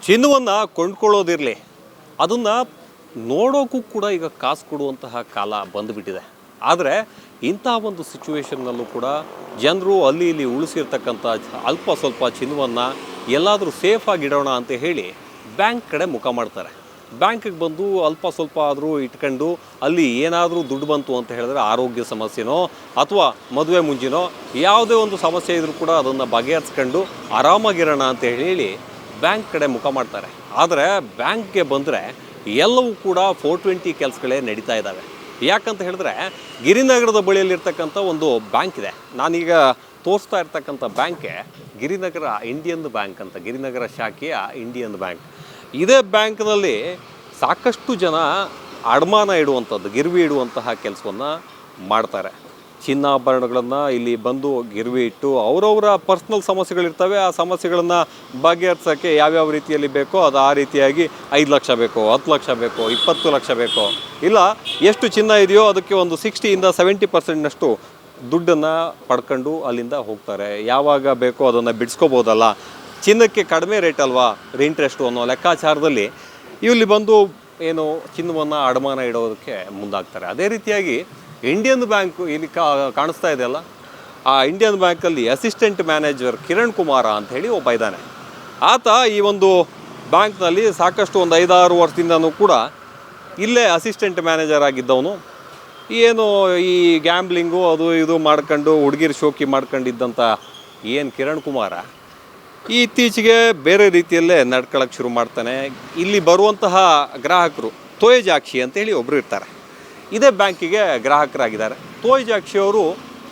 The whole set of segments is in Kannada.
ಚಿನ್ನವನ್ನು ಕೊಂಡ್ಕೊಳ್ಳೋದಿರಲಿ, ಅದನ್ನು ನೋಡೋಕ್ಕೂ ಕೂಡ ಈಗ ಕಾಸು ಕೊಡುವಂತಹ ಕಾಲ ಬಂದುಬಿಟ್ಟಿದೆ. ಆದರೆ ಇಂಥ ಒಂದು ಸಿಚುವೇಷನ್ನಲ್ಲೂ ಕೂಡ ಜನರು ಅಲ್ಲಿ ಇಲ್ಲಿ ಉಳಿಸಿರ್ತಕ್ಕಂಥ ಅಲ್ಪ ಸ್ವಲ್ಪ ಚಿನ್ನವನ್ನು ಎಲ್ಲಾದರೂ ಸೇಫಾಗಿ ಇಡೋಣ ಅಂತ ಹೇಳಿ ಬ್ಯಾಂಕ್ ಕಡೆ ಮುಖ ಮಾಡ್ತಾರೆ. ಬ್ಯಾಂಕಿಗೆ ಬಂದು ಅಲ್ಪ ಸ್ವಲ್ಪ ಆದರೂ ಇಟ್ಕೊಂಡು ಅಲ್ಲಿ ಏನಾದರೂ ದುಡ್ಡು ಬಂತು ಅಂತ ಹೇಳಿದ್ರೆ ಆರೋಗ್ಯ ಸಮಸ್ಯೆನೋ ಅಥವಾ ಮದುವೆ ಮುಂಜಿನೋ ಯಾವುದೇ ಒಂದು ಸಮಸ್ಯೆ ಇದ್ರೂ ಕೂಡ ಅದನ್ನು ಬಗೆಹರಿಸ್ಕೊಂಡು ಆರಾಮಾಗಿರೋಣ ಅಂತ ಹೇಳಿ ಬ್ಯಾಂಕ್ ಕಡೆ ಮುಖ ಮಾಡ್ತಾರೆ. ಆದರೆ ಬ್ಯಾಂಕ್ಗೆ ಬಂದರೆ ಎಲ್ಲವೂ ಕೂಡ 420 ಕೆಲಸಗಳೇ ನಡೀತಾ ಇದ್ದಾವೆ. ಯಾಕಂತ ಹೇಳಿದ್ರೆ ಗಿರಿನಗರದ ಬಳಿಯಲ್ಲಿರ್ತಕ್ಕಂಥ ಒಂದು ಬ್ಯಾಂಕ್ ಇದೆ. ನಾನೀಗ ತೋರಿಸ್ತಾ ಇರ್ತಕ್ಕಂಥ ಬ್ಯಾಂಕೆ ಗಿರಿನಗರ ಇಂಡಿಯನ್ ಬ್ಯಾಂಕ್ ಅಂತ, ಗಿರಿನಗರ ಶಾಖೆಯ ಇಂಡಿಯನ್ ಬ್ಯಾಂಕ್. ಇದೇ ಬ್ಯಾಂಕ್ನಲ್ಲಿ ಸಾಕಷ್ಟು ಜನ ಅಡಮಾನ ಇಡುವಂಥದ್ದು, ಗಿರ್ವಿ ಇಡುವಂತಹ ಕೆಲಸವನ್ನು ಮಾಡ್ತಾರೆ. ಚಿನ್ನಾಭರಣಗಳನ್ನು ಇಲ್ಲಿ ಬಂದು ಗಿರ್ವಿ ಇಟ್ಟು ಅವರವರ ಪರ್ಸ್ನಲ್ ಸಮಸ್ಯೆಗಳಿರ್ತವೆ. ಆ ಸಮಸ್ಯೆಗಳನ್ನು ಬಗೆಹರಿಸೋಕ್ಕೆ ಯಾವ್ಯಾವ ರೀತಿಯಲ್ಲಿ ಬೇಕೋ ಅದು ಆ ರೀತಿಯಾಗಿ 5 ಲಕ್ಷ ಬೇಕೋ, 10 ಲಕ್ಷ ಬೇಕೋ, 20 ಲಕ್ಷ ಬೇಕೋ, ಇಲ್ಲ ಎಷ್ಟು ಚಿನ್ನ ಇದೆಯೋ ಅದಕ್ಕೆ ಒಂದು 60-70% ದುಡ್ಡನ್ನು ಪಡ್ಕೊಂಡು ಅಲ್ಲಿಂದ ಹೋಗ್ತಾರೆ. ಯಾವಾಗ ಬೇಕೋ ಅದನ್ನು ಬಿಡಿಸ್ಕೋಬೋದಲ್ಲ, ಚಿನ್ನಕ್ಕೆ ಕಡಿಮೆ ರೇಟ್ ಅಲ್ವಾ ಇಂಟ್ರೆಸ್ಟು ಅನ್ನೋ ಲೆಕ್ಕಾಚಾರದಲ್ಲಿ ಇಲ್ಲಿ ಬಂದು ಏನು ಚಿನ್ನವನ್ನು ಅಡಮಾನ ಇಡೋದಕ್ಕೆ ಮುಂದಾಗ್ತಾರೆ. ಅದೇ ರೀತಿಯಾಗಿ ಇಂಡಿಯನ್ ಬ್ಯಾಂಕು ಇಲ್ಲಿ ಕಾಣಿಸ್ತಾ ಇದೆಯಲ್ಲ, ಆ ಇಂಡಿಯನ್ ಬ್ಯಾಂಕಲ್ಲಿ ಅಸಿಸ್ಟೆಂಟ್ ಮ್ಯಾನೇಜರ್ ಕಿರಣ್ ಕುಮಾರ ಅಂತ ಹೇಳಿ ಒಬ್ಬ ಇದ್ದಾನೆ. ಆತ ಈ ಒಂದು ಬ್ಯಾಂಕ್ನಲ್ಲಿ ಸಾಕಷ್ಟು ಒಂದು 5-6 ವರ್ಷದಿಂದನೂ ಕೂಡ ಇಲ್ಲೇ ಅಸಿಸ್ಟೆಂಟ್ ಮ್ಯಾನೇಜರ್ ಆಗಿದ್ದವನು. ಏನು ಈ ಗ್ಯಾಂಬ್ಲಿಂಗು ಅದು ಇದು ಮಾಡ್ಕೊಂಡು ಹುಡುಗಿರು ಶೋಕಿ ಮಾಡ್ಕೊಂಡಿದ್ದಂಥ ಏನು ಕಿರಣ್ ಕುಮಾರ ಇತ್ತೀಚೆಗೆ ಬೇರೆ ರೀತಿಯಲ್ಲೇ ನಡ್ಕೊಳ್ಳೋಕ್ಕೆ ಶುರು ಮಾಡ್ತಾನೆ. ಇಲ್ಲಿ ಬರುವಂತಹ ಗ್ರಾಹಕರು ತೋಯಜಾಕ್ಷಿ ಅಂತೇಳಿ ಒಬ್ಬರು ಇರ್ತಾರೆ, ಇದೇ ಬ್ಯಾಂಕಿಗೆ ಗ್ರಾಹಕರಾಗಿದ್ದಾರೆ. ತೋಯಜಾಕ್ಷಿ ಅವರು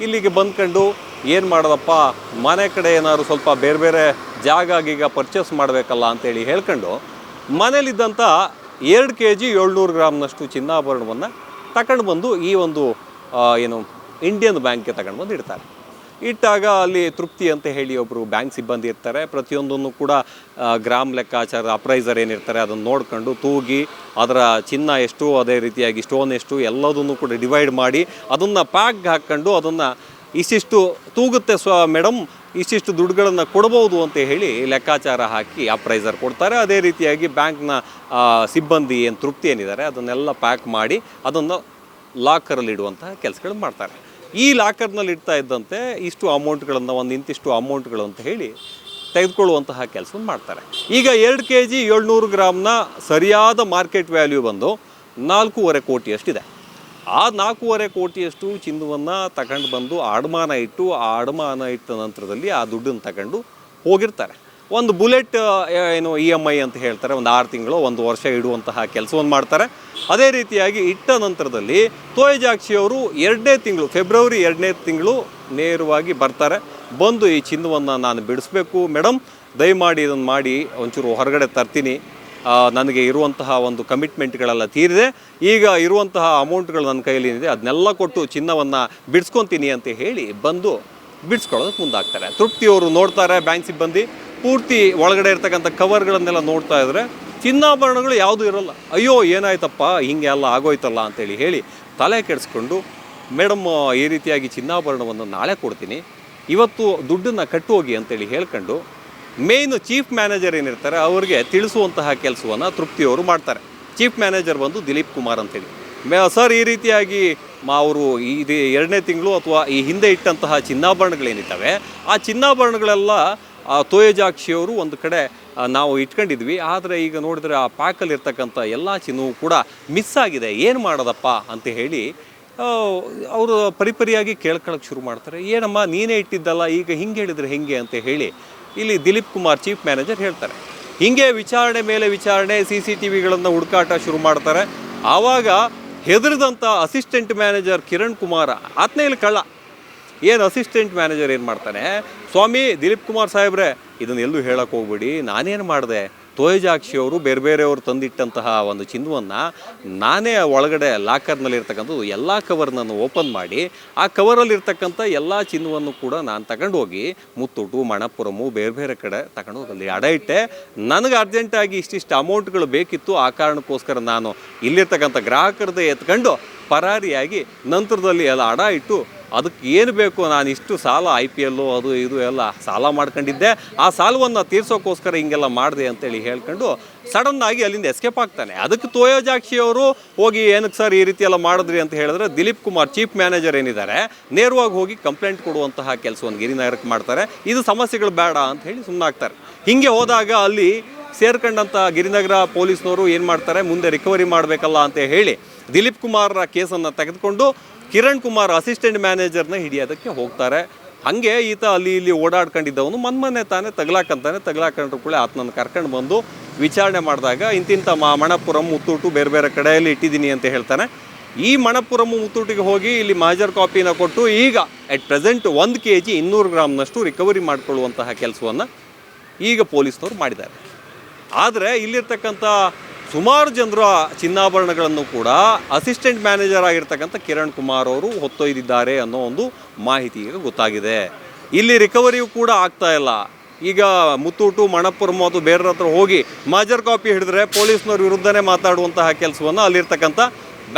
ಇಲ್ಲಿಗೆ ಬಂದ್ಕೊಂಡು ಏನು ಮಾಡೋದಪ್ಪ, ಮನೆ ಕಡೆ ಏನಾದ್ರು ಸ್ವಲ್ಪ ಬೇರೆ ಬೇರೆ ಜಾಗ ಗೀಗ ಪರ್ಚೇಸ್ ಮಾಡಬೇಕಲ್ಲ ಅಂತೇಳಿ ಹೇಳ್ಕೊಂಡು ಮನೇಲಿದ್ದಂಥ 2 kg 700 ಗ್ರಾಮ್ನಷ್ಟು ಚಿನ್ನಾಭರಣವನ್ನು ತಗೊಂಡು ಬಂದು ಈ ಒಂದು ಏನು ಇಂಡಿಯನ್ ಬ್ಯಾಂಕ್ಗೆ ತಗೊಂಡು ಬಂದು ಇಡ್ತಾರೆ. ಇಟ್ಟಾಗ ಅಲ್ಲಿ ತೃಪ್ತಿ ಅಂತ ಹೇಳಿ ಒಬ್ಬರು ಬ್ಯಾಂಕ್ ಸಿಬ್ಬಂದಿ ಇರ್ತಾರೆ. ಪ್ರತಿಯೊಂದನ್ನು ಕೂಡ ಗ್ರಾಮ್ ಲೆಕ್ಕಾಚಾರ ಅಪ್ರೈಸರ್ ಏನಿರ್ತಾರೆ ಅದನ್ನು ನೋಡ್ಕೊಂಡು ತೂಗಿ ಅದರ ಚಿನ್ನ ಎಷ್ಟು, ಅದೇ ರೀತಿಯಾಗಿ ಸ್ಟೋನ್ ಎಷ್ಟು ಎಲ್ಲದನ್ನು ಕೂಡ ಡಿವೈಡ್ ಮಾಡಿ ಅದನ್ನು ಪ್ಯಾಕ್ಗೆ ಹಾಕ್ಕೊಂಡು ಅದನ್ನು ಇಷ್ಟಿಷ್ಟು ತೂಗುತ್ತೆ ಮೇಡಮ್, ಇಷ್ಟಿಷ್ಟು ದುಡ್ಡುಗಳನ್ನು ಕೊಡ್ಬೋದು ಅಂತ ಹೇಳಿ ಲೆಕ್ಕಾಚಾರ ಹಾಕಿ ಅಪ್ರೈಸರ್ ಕೊಡ್ತಾರೆ. ಅದೇ ರೀತಿಯಾಗಿ ಬ್ಯಾಂಕ್ನ ಸಿಬ್ಬಂದಿ ಏನು ತೃಪ್ತಿ ಏನಿದ್ದಾರೆ ಅದನ್ನೆಲ್ಲ ಪ್ಯಾಕ್ ಮಾಡಿ ಅದನ್ನು ಲಾಕರಲ್ಲಿ ಇಡುವಂತಹ ಕೆಲಸಗಳು ಮಾಡ್ತಾರೆ. ಈ ಲಾಕರ್ನಲ್ಲಿ ಇಡ್ತಾ ಇದ್ದಂತೆ ಇಷ್ಟು ಅಮೌಂಟ್ಗಳನ್ನು, ಒಂದು ಇಂತಿಷ್ಟು ಅಮೌಂಟ್ಗಳು ಅಂತ ಹೇಳಿ ತೆಗೆದುಕೊಳ್ಳುವಂತಹ ಕೆಲಸವನ್ನು ಮಾಡ್ತಾರೆ. ಈಗ 2 kg 700 ಗ್ರಾಮ್ನ ಸರಿಯಾದ ಮಾರ್ಕೆಟ್ ವ್ಯಾಲ್ಯೂ ಬಂದು 4.5 ಕೋಟಿಯಷ್ಟಿದೆ. ಆ 4.5 ಕೋಟಿಯಷ್ಟು ಚಿನ್ನವನ್ನು ತಗೊಂಡು ಬಂದು ಅಡಮಾನ ಇಟ್ಟು, ಆ ಅಡಮಾನ ಇಟ್ಟ ನಂತರದಲ್ಲಿ ಆ ದುಡ್ಡನ್ನು ತಗೊಂಡು ಹೋಗಿರ್ತಾರೆ. ಒಂದು ಬುಲೆಟ್ ಏನು EMI ಅಂತ ಹೇಳ್ತಾರೆ, ಒಂದು 6 ತಿಂಗಳು 1 ವರ್ಷ ಇಡುವಂತಹ ಕೆಲಸವನ್ನು ಮಾಡ್ತಾರೆ. ಅದೇ ರೀತಿಯಾಗಿ ಇಟ್ಟ ನಂತರದಲ್ಲಿ ತೋಯಜಾಕ್ಷಿಯವರು 2ನೇ ತಿಂಗಳು, ಫೆಬ್ರವರಿ 2ನೇ ತಿಂಗಳು ನೇರವಾಗಿ ಬರ್ತಾರೆ. ಬಂದು ಈ ಚಿನ್ನವನ್ನು ನಾನು ಬಿಡಿಸ್ಬೇಕು ಮೇಡಮ್, ದಯಮಾಡಿ ಇದನ್ನು ಮಾಡಿ ಒಂಚೂರು ಹೊರಗಡೆ ತರ್ತೀನಿ, ನನಗೆ ಇರುವಂತಹ ಒಂದು ಕಮಿಟ್ಮೆಂಟ್ಗಳೆಲ್ಲ ತೀರಿದೆ, ಈಗ ಇರುವಂತಹ ಅಮೌಂಟ್ಗಳು ನನ್ನ ಕೈಯಲ್ಲಿದೆ ಅದನ್ನೆಲ್ಲ ಕೊಟ್ಟು ಚಿನ್ನವನ್ನು ಬಿಡಿಸ್ಕೊತೀನಿ ಅಂತ ಹೇಳಿ ಬಂದು ಬಿಡಿಸ್ಕೊಳ್ಳೋದಕ್ಕೆ ಮುಂದಾಗ್ತಾರೆ. ತೃಪ್ತಿಯವರು ನೋಡ್ತಾರೆ, ಬ್ಯಾಂಕ್ ಸಿಬ್ಬಂದಿ ಪೂರ್ತಿ ಒಳಗಡೆ ಇರ್ತಕ್ಕಂಥ ಕವರ್ಗಳನ್ನೆಲ್ಲ ನೋಡ್ತಾ ಇದ್ದರೆ ಚಿನ್ನಾಭರಣಗಳು ಯಾವುದೂ ಇರೋಲ್ಲ. ಅಯ್ಯೋ ಏನಾಯ್ತಪ್ಪ, ಹಿಂಗೆ ಎಲ್ಲ ಆಗೋಯ್ತಲ್ಲ ಅಂತೇಳಿ ಹೇಳಿ ತಲೆ ಕೆಡಿಸ್ಕೊಂಡು, ಮೇಡಮ್ ಈ ರೀತಿಯಾಗಿ ಚಿನ್ನಾಭರಣವನ್ನು ನಾಳೆ ಕೊಡ್ತೀನಿ, ಇವತ್ತು ದುಡ್ಡನ್ನು ಕಟ್ಟುಹೋಗಿ ಅಂತೇಳಿ ಹೇಳ್ಕೊಂಡು ಮೇಯ್ನು ಚೀಫ್ ಮ್ಯಾನೇಜರ್ ಏನಿರ್ತಾರೆ ಅವ್ರಿಗೆ ತಿಳಿಸುವಂತಹ ಕೆಲಸವನ್ನು ತೃಪ್ತಿಯವರು ಮಾಡ್ತಾರೆ. ಚೀಫ್ ಮ್ಯಾನೇಜರ್ ಬಂದು ದಿಲೀಪ್ ಕುಮಾರ್ ಅಂತೇಳಿ, ಸರ್ ಈ ರೀತಿಯಾಗಿ ಅವರು ಇದು 2ನೇ ತಿಂಗಳು ಅಥವಾ ಈ ಹಿಂದೆ ಇಟ್ಟಂತಹ ಚಿನ್ನಾಭರಣಗಳೇನಿದ್ದಾವೆ ಆ ಚಿನ್ನಾಭರಣಗಳೆಲ್ಲ ತೋಯಜಾಕ್ಷಿಯವರು ಒಂದು ಕಡೆ ನಾವು ಇಟ್ಕೊಂಡಿದ್ವಿ, ಆದರೆ ಈಗ ನೋಡಿದ್ರೆ ಆ ಪ್ಯಾಕಲ್ಲಿರ್ತಕ್ಕಂಥ ಎಲ್ಲ ಚಿನ್ನವೂ ಕೂಡ ಮಿಸ್ ಆಗಿದೆ, ಏನು ಮಾಡೋದಪ್ಪ ಅಂತ ಹೇಳಿ ಅವರು ಪರಿಪರಿಯಾಗಿ ಕೇಳ್ಕೊಳ್ಳೋಕ್ಕೆ ಶುರು ಮಾಡ್ತಾರೆ. ಏನಮ್ಮ ನೀನೇ ಇಟ್ಟಿದ್ದಲ್ಲ, ಈಗ ಹಿಂಗೆ ಹೇಳಿದರೆ ಹೆಂಗೆ ಅಂತ ಹೇಳಿ ಇಲ್ಲಿ ದಿಲೀಪ್ ಕುಮಾರ್ ಚೀಫ್ ಮ್ಯಾನೇಜರ್ ಹೇಳ್ತಾರೆ. ಹೀಗೆ ವಿಚಾರಣೆ ಮೇಲೆ ವಿಚಾರಣೆ, CCTVಗಳನ್ನು ಹುಡುಕಾಟ ಶುರು ಮಾಡ್ತಾರೆ. ಆವಾಗ ಹೆದರಿದಂಥ ಅಸಿಸ್ಟೆಂಟ್ ಮ್ಯಾನೇಜರ್ ಕಿರಣ್ ಕುಮಾರ ಆತನೇ ಇಲ್ಲಿ ಕಳ್ಳ. ಏನು ಅಸಿಸ್ಟೆಂಟ್ ಮ್ಯಾನೇಜರ್ ಏನು ಮಾಡ್ತಾನೆ, ಸ್ವಾಮಿ ದಿಲೀಪ್ ಕುಮಾರ್ ಸಾಹೇಬ್ರೆ ಇದನ್ನು ಎಲ್ಲೂ ಹೇಳೋಕ್ಕೆ ಹೋಗ್ಬಿಡಿ, ನಾನೇನು ಮಾಡಿದೆ, ತೋಯಜಾಕ್ಷಿಯವರು ಬೇರೆ ಬೇರೆಯವರು ತಂದಿಟ್ಟಂತಹ ಒಂದು ಚಿನ್ನವನ್ನು ನಾನೇ ಒಳಗಡೆ ಲಾಕರ್ನಲ್ಲಿರ್ತಕ್ಕಂಥದ್ದು ಎಲ್ಲ ಕವರ್ನನ್ನು ಓಪನ್ ಮಾಡಿ ಆ ಕವರಲ್ಲಿರ್ತಕ್ಕಂಥ ಎಲ್ಲ ಚಿನ್ನವನ್ನು ಕೂಡ ನಾನು ತಗೊಂಡು ಹೋಗಿ ಮುತ್ತೂಟು, ಮಣಪುರಮು ಬೇರೆ ಬೇರೆ ಕಡೆ ತಗೊಂಡು ಹೋಗಲ್ಲಿ ಅಡ ಇಟ್ಟೆ. ನನಗೆ ಅರ್ಜೆಂಟಾಗಿ ಇಷ್ಟಿಷ್ಟು ಅಮೌಂಟ್ಗಳು ಬೇಕಿತ್ತು, ಆ ಕಾರಣಕ್ಕೋಸ್ಕರ ನಾನು ಇಲ್ಲಿರ್ತಕ್ಕಂಥ ಗ್ರಾಹಕರದೇ ಎತ್ಕೊಂಡು ಪರಾರಿಯಾಗಿ ನಂತರದಲ್ಲಿ ಎಲ್ಲ ಅಡ ಇಟ್ಟು ಅದಕ್ಕೆ ಏನು ಬೇಕು, ನಾನು ಇಷ್ಟು ಸಾಲ IPL ಅದು ಇದು ಎಲ್ಲ ಸಾಲ ಮಾಡ್ಕೊಂಡಿದ್ದೆ, ಆ ಸಾಲವನ್ನು ತೀರ್ಸೋಕ್ಕೋಸ್ಕರ ಹಿಂಗೆಲ್ಲ ಮಾಡಿದೆ ಅಂತೇಳಿ ಹೇಳ್ಕೊಂಡು ಸಡನ್ನಾಗಿ ಅಲ್ಲಿಂದ ಎಸ್ಕೇಪ್ ಆಗ್ತಾನೆ. ಅದಕ್ಕೆ ತೋಯೋಜಾಕ್ಷಿ ಅವರು ಹೋಗಿ ಏನಕ್ಕೆ ಸರ್ ಈ ರೀತಿ ಎಲ್ಲ ಮಾಡಿದ್ರಿ ಅಂತ ಹೇಳಿದ್ರೆ ದಿಲೀಪ್ ಕುಮಾರ್ ಚೀಫ್ ಮ್ಯಾನೇಜರ್ ಏನಿದ್ದಾರೆ ನೇರವಾಗಿ ಹೋಗಿ ಕಂಪ್ಲೇಂಟ್ ಕೊಡುವಂತಹ ಕೆಲಸವನ್ನು ಗಿರಿನಗರಕ್ಕೆ ಮಾಡ್ತಾರೆ. ಇದು ಸಮಸ್ಯೆಗಳು ಬೇಡ ಅಂತ ಹೇಳಿ ಸುಮ್ಮನಾಗ್ತಾರೆ. ಹೀಗೆ ಹೋದಾಗ ಅಲ್ಲಿ ಸೇರ್ಕೊಂಡಂಥ ಗಿರಿನಗರ ಪೊಲೀಸ್ನವರು ಏನು ಮಾಡ್ತಾರೆ, ಮುಂದೆ ರಿಕವರಿ ಮಾಡಬೇಕಲ್ಲ ಅಂತ ಹೇಳಿ ದಿಲೀಪ್ ಕುಮಾರ್ ಕೇಸನ್ನು ತೆಗೆದುಕೊಂಡು ಕಿರಣ್ ಕುಮಾರ್ ಅಸಿಸ್ಟೆಂಟ್ ಮ್ಯಾನೇಜರ್ನ ಹಿಡಿಯೋದಕ್ಕೆ ಹೋಗ್ತಾರೆ. ಹಾಗೆ ಈತ ಅಲ್ಲಿ ಇಲ್ಲಿ ಓಡಾಡ್ಕೊಂಡಿದ್ದವನು ಮೊನ್ನೆ ತಾನೇ ತಗಲಾಕೊಂಡ್ರು ಕೂಡ ಆತನನ್ನು ಕರ್ಕೊಂಡು ಬಂದು ವಿಚಾರಣೆ ಮಾಡಿದಾಗ ಇಂತಿಂಥ ಮಣಪುರಂ ಮುತ್ತೂಟು ಬೇರೆ ಬೇರೆ ಕಡೆಯಲ್ಲಿ ಇಟ್ಟಿದ್ದೀನಿ ಅಂತ ಹೇಳ್ತಾನೆ. ಈ ಮಣಪುರಂ ಮುತ್ತೂಟಿಗೆ ಹೋಗಿ ಇಲ್ಲಿ ಮಾಜರ್ ಕಾಪಿನ ಕೊಟ್ಟು ಈಗ ಅಟ್ ಪ್ರೆಸೆಂಟ್ 1 kg 200 ಗ್ರಾಮ್ನಷ್ಟು ರಿಕವರಿ ಮಾಡಿಕೊಳ್ಳುವಂತಹ ಕೆಲಸವನ್ನು ಈಗ ಪೊಲೀಸ್ನವ್ರು ಮಾಡಿದ್ದಾರೆ. ಆದರೆ ಇಲ್ಲಿರ್ತಕ್ಕಂಥ ಸುಮಾರು ಜನರು ಚಿನ್ನಾಭರಣಗಳನ್ನು ಕೂಡ ಅಸಿಸ್ಟೆಂಟ್ ಮ್ಯಾನೇಜರ್ ಆಗಿರ್ತಕ್ಕಂಥ ಕಿರಣ್ ಕುಮಾರ್ ಅವರು ಹೊತ್ತೊಯ್ದಿದ್ದಾರೆ ಅನ್ನೋ ಒಂದು ಮಾಹಿತಿ ಈಗ ಗೊತ್ತಾಗಿದೆ. ಇಲ್ಲಿ ರಿಕವರಿಯೂ ಕೂಡ ಆಗ್ತಾ ಇಲ್ಲ. ಈಗ ಮುತ್ತೂಟು ಮಣಪುರಂ ಮತ್ತು ಬೇರೆ ಹತ್ರ ಹೋಗಿ ಮಾಜರ್ ಕಾಪಿ ಹಿಡಿದ್ರೆ ಪೊಲೀಸ್ನವ್ರ ವಿರುದ್ಧನೇ ಮಾತಾಡುವಂತಹ ಕೆಲಸವನ್ನು ಅಲ್ಲಿರ್ತಕ್ಕಂಥ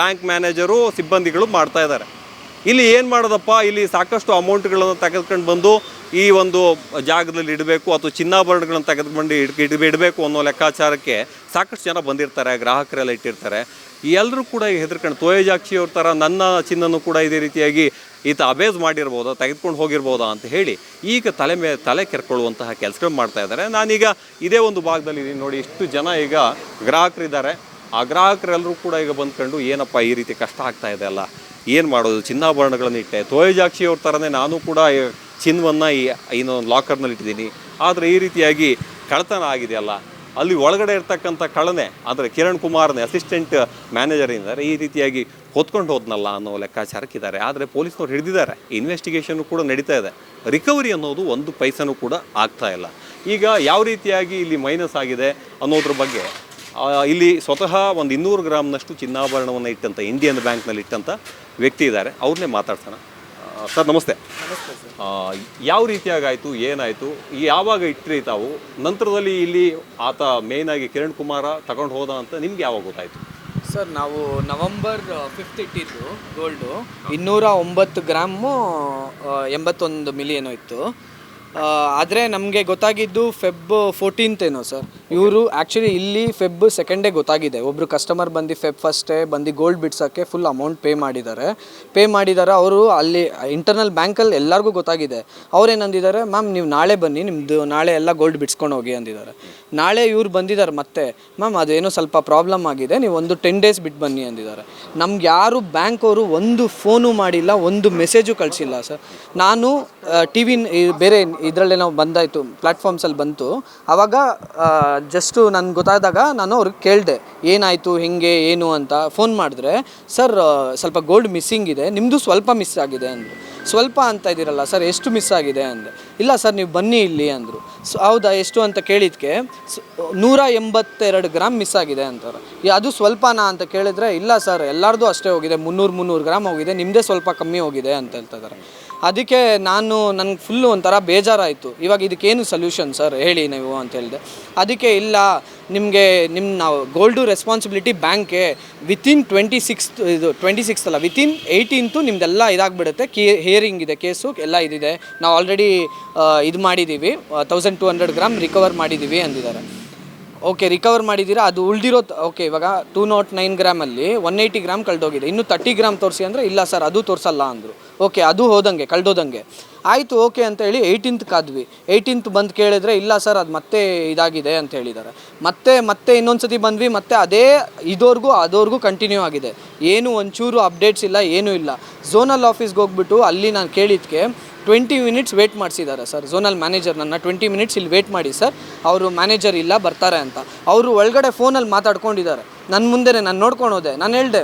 ಬ್ಯಾಂಕ್ ಮ್ಯಾನೇಜರು ಸಿಬ್ಬಂದಿಗಳು ಮಾಡ್ತಾ ಇದ್ದಾರೆ. ಇಲ್ಲಿ ಏನು ಮಾಡೋದಪ್ಪ, ಇಲ್ಲಿ ಸಾಕಷ್ಟು ಅಮೌಂಟ್ಗಳನ್ನು ತೆಗೆದುಕೊಂಡು ಬಂದು ಈ ಒಂದು ಜಾಗದಲ್ಲಿ ಇಡಬೇಕು ಅಥವಾ ಚಿನ್ನಾಭರಣಗಳನ್ನು ತೆಗೆದುಕೊಂಡು ಇಡಬೇಕು ಅನ್ನೋ ಲೆಕ್ಕಾಚಾರಕ್ಕೆ ಸಾಕಷ್ಟು ಜನ ಬಂದಿರ್ತಾರೆ, ಗ್ರಾಹಕರೆಲ್ಲ ಇಟ್ಟಿರ್ತಾರೆ. ಎಲ್ಲರೂ ಕೂಡ ಈಗ ಹೆದರ್ಕೊಂಡು ತೋಯಜಾಕ್ಷಿ ಅವ್ರ ಥರ ನನ್ನ ಚಿನ್ನನ್ನು ಕೂಡ ಇದೇ ರೀತಿಯಾಗಿ ಈತ ಅಬೇಸ್ ಮಾಡಿರ್ಬೋದಾ, ತೆಗೆದುಕೊಂಡು ಹೋಗಿರ್ಬೋದಾ ಅಂತ ಹೇಳಿ ಈಗ ತಲೆ ಕೆರ್ಕೊಳ್ಳುವಂತಹ ಕೆಲಸಗಳು ಮಾಡ್ತಾ ಇದ್ದಾರೆ. ನಾನೀಗ ಇದೇ ಒಂದು ಭಾಗದಲ್ಲಿ ನೋಡಿ, ಇಷ್ಟು ಜನ ಈಗ ಗ್ರಾಹಕರಿದ್ದಾರೆ. ಆ ಗ್ರಾಹಕರೆಲ್ಲರೂ ಕೂಡ ಈಗ ಬಂದ್ಕೊಂಡು ಏನಪ್ಪ ಈ ರೀತಿ ಕಷ್ಟ ಆಗ್ತಾ ಇದೆ ಅಲ್ಲ, ಏನು ಮಾಡೋದು, ಚಿನ್ನಾಭರಣಗಳನ್ನು ಇಟ್ಟೆ, ತೋಯಜಾಕ್ಷಿ ಅವ್ರ ಥರನೇ ನಾನು ಕೂಡ ಚಿನ್ನವನ್ನು ಇನ್ನೊಂದು ಲಾಕರ್ನಲ್ಲಿ ಇಟ್ಟಿದ್ದೀನಿ, ಆದರೆ ಈ ರೀತಿಯಾಗಿ ಕಳ್ಳತನ ಆಗಿದೆಯಲ್ಲ, ಅಲ್ಲಿ ಒಳಗಡೆ ಇರ್ತಕ್ಕಂಥ ಕಳ್ಳನೆ ಆದರೆ ಕಿರಣ್ ಕುಮಾರ್ನೇ ಅಸಿಸ್ಟೆಂಟ್ ಮ್ಯಾನೇಜರ್ ಇದ್ದಾರೆ, ಈ ರೀತಿಯಾಗಿ ಹೊತ್ಕೊಂಡು ಹೋದ್ನಲ್ಲ ಅನ್ನೋ ಲೆಕ್ಕಾಚಾರಕ್ಕಿದ್ದಾರೆ. ಆದರೆ ಪೊಲೀಸ್ನವ್ರು ಹಿಡಿದಿದ್ದಾರೆ, ಇನ್ವೆಸ್ಟಿಗೇಷನ್ನು ಕೂಡ ನಡೀತಾ ಇದೆ. ರಿಕವರಿ ಅನ್ನೋದು 1 ಪೈಸನೂ ಕೂಡ ಆಗ್ತಾ ಇಲ್ಲ. ಈಗ ಯಾವ ರೀತಿಯಾಗಿ ಇಲ್ಲಿ ಮೈನಸ್ ಆಗಿದೆ ಅನ್ನೋದ್ರ ಬಗ್ಗೆ ಇಲ್ಲಿ ಸ್ವತಃ ಒಂದು 200 ಗ್ರಾಮ್ನಷ್ಟು ಚಿನ್ನಾಭರಣವನ್ನು ಇಟ್ಟಂಥ ಇಂಡಿಯನ್ ಬ್ಯಾಂಕ್ನಲ್ಲಿ ಇಟ್ಟಂಥ ವ್ಯಕ್ತಿ ಇದ್ದಾರೆ, ಅವ್ರನ್ನೇ ಮಾತಾಡ್ಸೋಣ. ಸರ್ ನಮಸ್ತೆ. ಯಾವ ರೀತಿಯಾಗಾಯಿತು, ಏನಾಯಿತು, ಯಾವಾಗ ಇಟ್ಟರೆ ತಾವು, ನಂತರದಲ್ಲಿ ಇಲ್ಲಿ ಆತ ಮೇಯ್ನಾಗಿ ಕಿರಣ್ ಕುಮಾರ ತಗೊಂಡು ಹೋದ ಅಂತ ನಿಮ್ಗೆ ಯಾವಾಗ ಗೊತ್ತಾಯಿತು? ಸರ್ ನಾವು November 5 ಇಟ್ಟಿದ್ದು ಗೋಲ್ಡು 209 ಗ್ರಾಮು 81 ಮಿಲಿ ಏನೋ ಇತ್ತು. ಆದರೆ ನಮಗೆ ಗೊತ್ತಾಗಿದ್ದು Feb 14 ಏನೋ ಸರ್. ಇವರು ಆ್ಯಕ್ಚುಲಿ ಇಲ್ಲಿ Feb 2 ಗೊತ್ತಾಗಿದೆ. ಒಬ್ಬರು ಕಸ್ಟಮರ್ ಬಂದು Feb 1 ಬಂದು ಗೋಲ್ಡ್ ಬಿಡ್ಸೋಕ್ಕೆ ಫುಲ್ ಅಮೌಂಟ್ ಪೇ ಮಾಡಿದ್ದಾರೆ. ಅವರು ಅಲ್ಲಿ ಇಂಟರ್ನಲ್ ಬ್ಯಾಂಕಲ್ಲಿ ಎಲ್ಲರಿಗೂ ಗೊತ್ತಾಗಿದೆ. ಅವ್ರೇನಂದಿದ್ದಾರೆ, ಮ್ಯಾಮ್ ನೀವು ನಾಳೆ ಬನ್ನಿ, ನಿಮ್ಮದು ನಾಳೆ ಎಲ್ಲ ಗೋಲ್ಡ್ ಬಿಡ್ಸ್ಕೊಂಡು ಹೋಗಿ ಅಂದಿದ್ದಾರೆ. ನಾಳೆ ಇವ್ರು ಬಂದಿದ್ದಾರೆ ಮತ್ತೆ, ಮ್ಯಾಮ್ ಅದೇನೋ ಸ್ವಲ್ಪ ಪ್ರಾಬ್ಲಮ್ ಆಗಿದೆ, ನೀವು ಒಂದು 10 days ಬಿಟ್ಟು ಬನ್ನಿ ಅಂದಿದ್ದಾರೆ. ನಮ್ಗೆ ಯಾರು ಬ್ಯಾಂಕ್ ಅವರು ಒಂದು ಫೋನು ಮಾಡಿಲ್ಲ, ಒಂದು ಮೆಸೇಜು ಕಳಿಸಿಲ್ಲ ಸರ್. ನಾನು TV ಬೇರೆ ಇದರಲ್ಲೇನೋ ಬಂದಾಯಿತು, ಪ್ಲ್ಯಾಟ್ಫಾರ್ಮ್ಸಲ್ಲಿ ಬಂತು. ಆವಾಗ ಜಸ್ಟು ನನಗೆ ಗೊತ್ತಾದಾಗ ನಾನು ಅವ್ರಿಗೆ ಕೇಳಿದೆ ಏನಾಯಿತು ಹಿಂಗೆ ಏನು ಅಂತ. ಫೋನ್ ಮಾಡಿದ್ರೆ, ಸರ್ ಸ್ವಲ್ಪ ಗೋಲ್ಡ್ ಮಿಸ್ಸಿಂಗ್ ಇದೆ, ನಿಮ್ಮದು ಸ್ವಲ್ಪ ಮಿಸ್ ಆಗಿದೆ ಅಂದರು. ಸ್ವಲ್ಪ ಅಂತ ಇದ್ದೀರಲ್ಲ ಸರ್, ಎಷ್ಟು ಮಿಸ್ ಆಗಿದೆ ಅಂದೆ. ಇಲ್ಲ ಸರ್ ನೀವು ಬನ್ನಿ ಇಲ್ಲಿ ಅಂದರು. ಹೌದಾ ಎಷ್ಟು ಅಂತ ಕೇಳಿದ್ದಕ್ಕೆ 182 ಗ್ರಾಮ್ ಮಿಸ್ ಆಗಿದೆ ಅಂತಾರೆ. ಅದು ಸ್ವಲ್ಪನಾ ಅಂತ ಕೇಳಿದ್ರೆ, ಇಲ್ಲ ಸರ್ ಎಲ್ಲರದು ಅಷ್ಟೇ ಹೋಗಿದೆ, 300 ಗ್ರಾಮ್ ಹೋಗಿದೆ, ನಿಮ್ಮದೇ ಸ್ವಲ್ಪ ಕಮ್ಮಿ ಹೋಗಿದೆ ಅಂತ ಹೇಳ್ತಿದ್ದಾರೆ. ಅದಕ್ಕೆ ನನಗೆ ಫುಲ್ಲು ಒಂಥರ ಬೇಜಾರಾಯಿತು. ಇವಾಗ ಇದಕ್ಕೇನು ಸೊಲ್ಯೂಷನ್ ಸರ್ ಹೇಳಿ ನೀವು ಅಂತ ಹೇಳಿದೆ. ಅದಕ್ಕೆ ಇಲ್ಲ ನಿಮಗೆ ನಾವು ಗೋಲ್ಡು ರೆಸ್ಪಾನ್ಸಿಬಿಲಿಟಿ ಬ್ಯಾಂಕೆ ವಿತಿನ್ 26 ಅಲ್ಲ, ವಿತಿನ್ 18 ನಿಮ್ಮದೆಲ್ಲ ಇದಾಗಿಬಿಡುತ್ತೆ. ಹಿಯರಿಂಗ್ ಇದೆ, ಕೇಸು ಎಲ್ಲ ಇದಿದೆ, ನಾವು ಆಲ್ರೆಡಿ ಇದು ಮಾಡಿದ್ದೀವಿ, 1200 ಗ್ರಾಮ್ ರಿಕವರ್ ಮಾಡಿದ್ದೀವಿ ಅಂದಿದ್ದಾರೆ. ಓಕೆ ರಿಕವರ್ ಮಾಡಿದ್ದೀರಾ, ಅದು ಉಳಿದಿರೋ ಓಕೆ ಇವಾಗ 209 ಗ್ರಾಮಲ್ಲಿ 180 ಗ್ರಾಮ್ ಕಳೆದೋಗಿದೆ, ಇನ್ನೂ 30 ಗ್ರಾಮ್ ತೋರಿಸಿ ಅಂದರೆ ಇಲ್ಲ ಸರ್ ಅದು ತೋರಿಸಲ್ಲ ಅಂದರು. ಓಕೆ ಅದು ಕಳೆದೋದಂಗೆ ಆಯಿತು ಓಕೆ ಅಂತ ಹೇಳಿ 18th ಕಾದ್ವಿ. 18th ಬಂದು ಕೇಳಿದ್ರೆ ಇಲ್ಲ ಸರ್ ಅದು ಮತ್ತೆ ಇದಾಗಿದೆ ಅಂತ ಹೇಳಿದ್ದಾರೆ. ಮತ್ತೆ ಇನ್ನೊಂದು ಸತಿ ಬಂದ್ವಿ, ಮತ್ತೆ ಅದೇ ಅದೋರ್ಗೂ ಕಂಟಿನ್ಯೂ ಆಗಿದೆ. ಏನು ಒಂಚೂರು ಅಪ್ಡೇಟ್ಸ್ ಇಲ್ಲ, ಏನೂ ಇಲ್ಲ. ಝೋನಲ್ ಆಫೀಸ್ಗೆ ಹೋಗ್ಬಿಟ್ಟು ಅಲ್ಲಿ ನಾನು ಕೇಳಿದ್ದಕ್ಕೆ 20 ಮಿನಿಟ್ಸ್ ವೇಟ್ ಮಾಡಿಸಿದ್ದಾರೆ ಸರ್. ಝೋನಲ್ ಮ್ಯಾನೇಜರ್ ನನ್ನ 20 ಮಿನಿಟ್ಸ್ ಇಲ್ಲಿ ವೇಟ್ ಮಾಡಿ ಸರ್, ಅವರು ಮ್ಯಾನೇಜರ್ ಇಲ್ಲ ಬರ್ತಾರೆ ಅಂತ. ಅವರು ಒಳಗಡೆ ಫೋನಲ್ಲಿ ಮಾತಾಡ್ಕೊಂಡಿದ್ದಾರೆ ನನ್ನ ಮುಂದೆನೇ. ನಾನು ನೋಡ್ಕೊಂಡು ಹೋದೆ. ನಾನು ಹೇಳಿದೆ,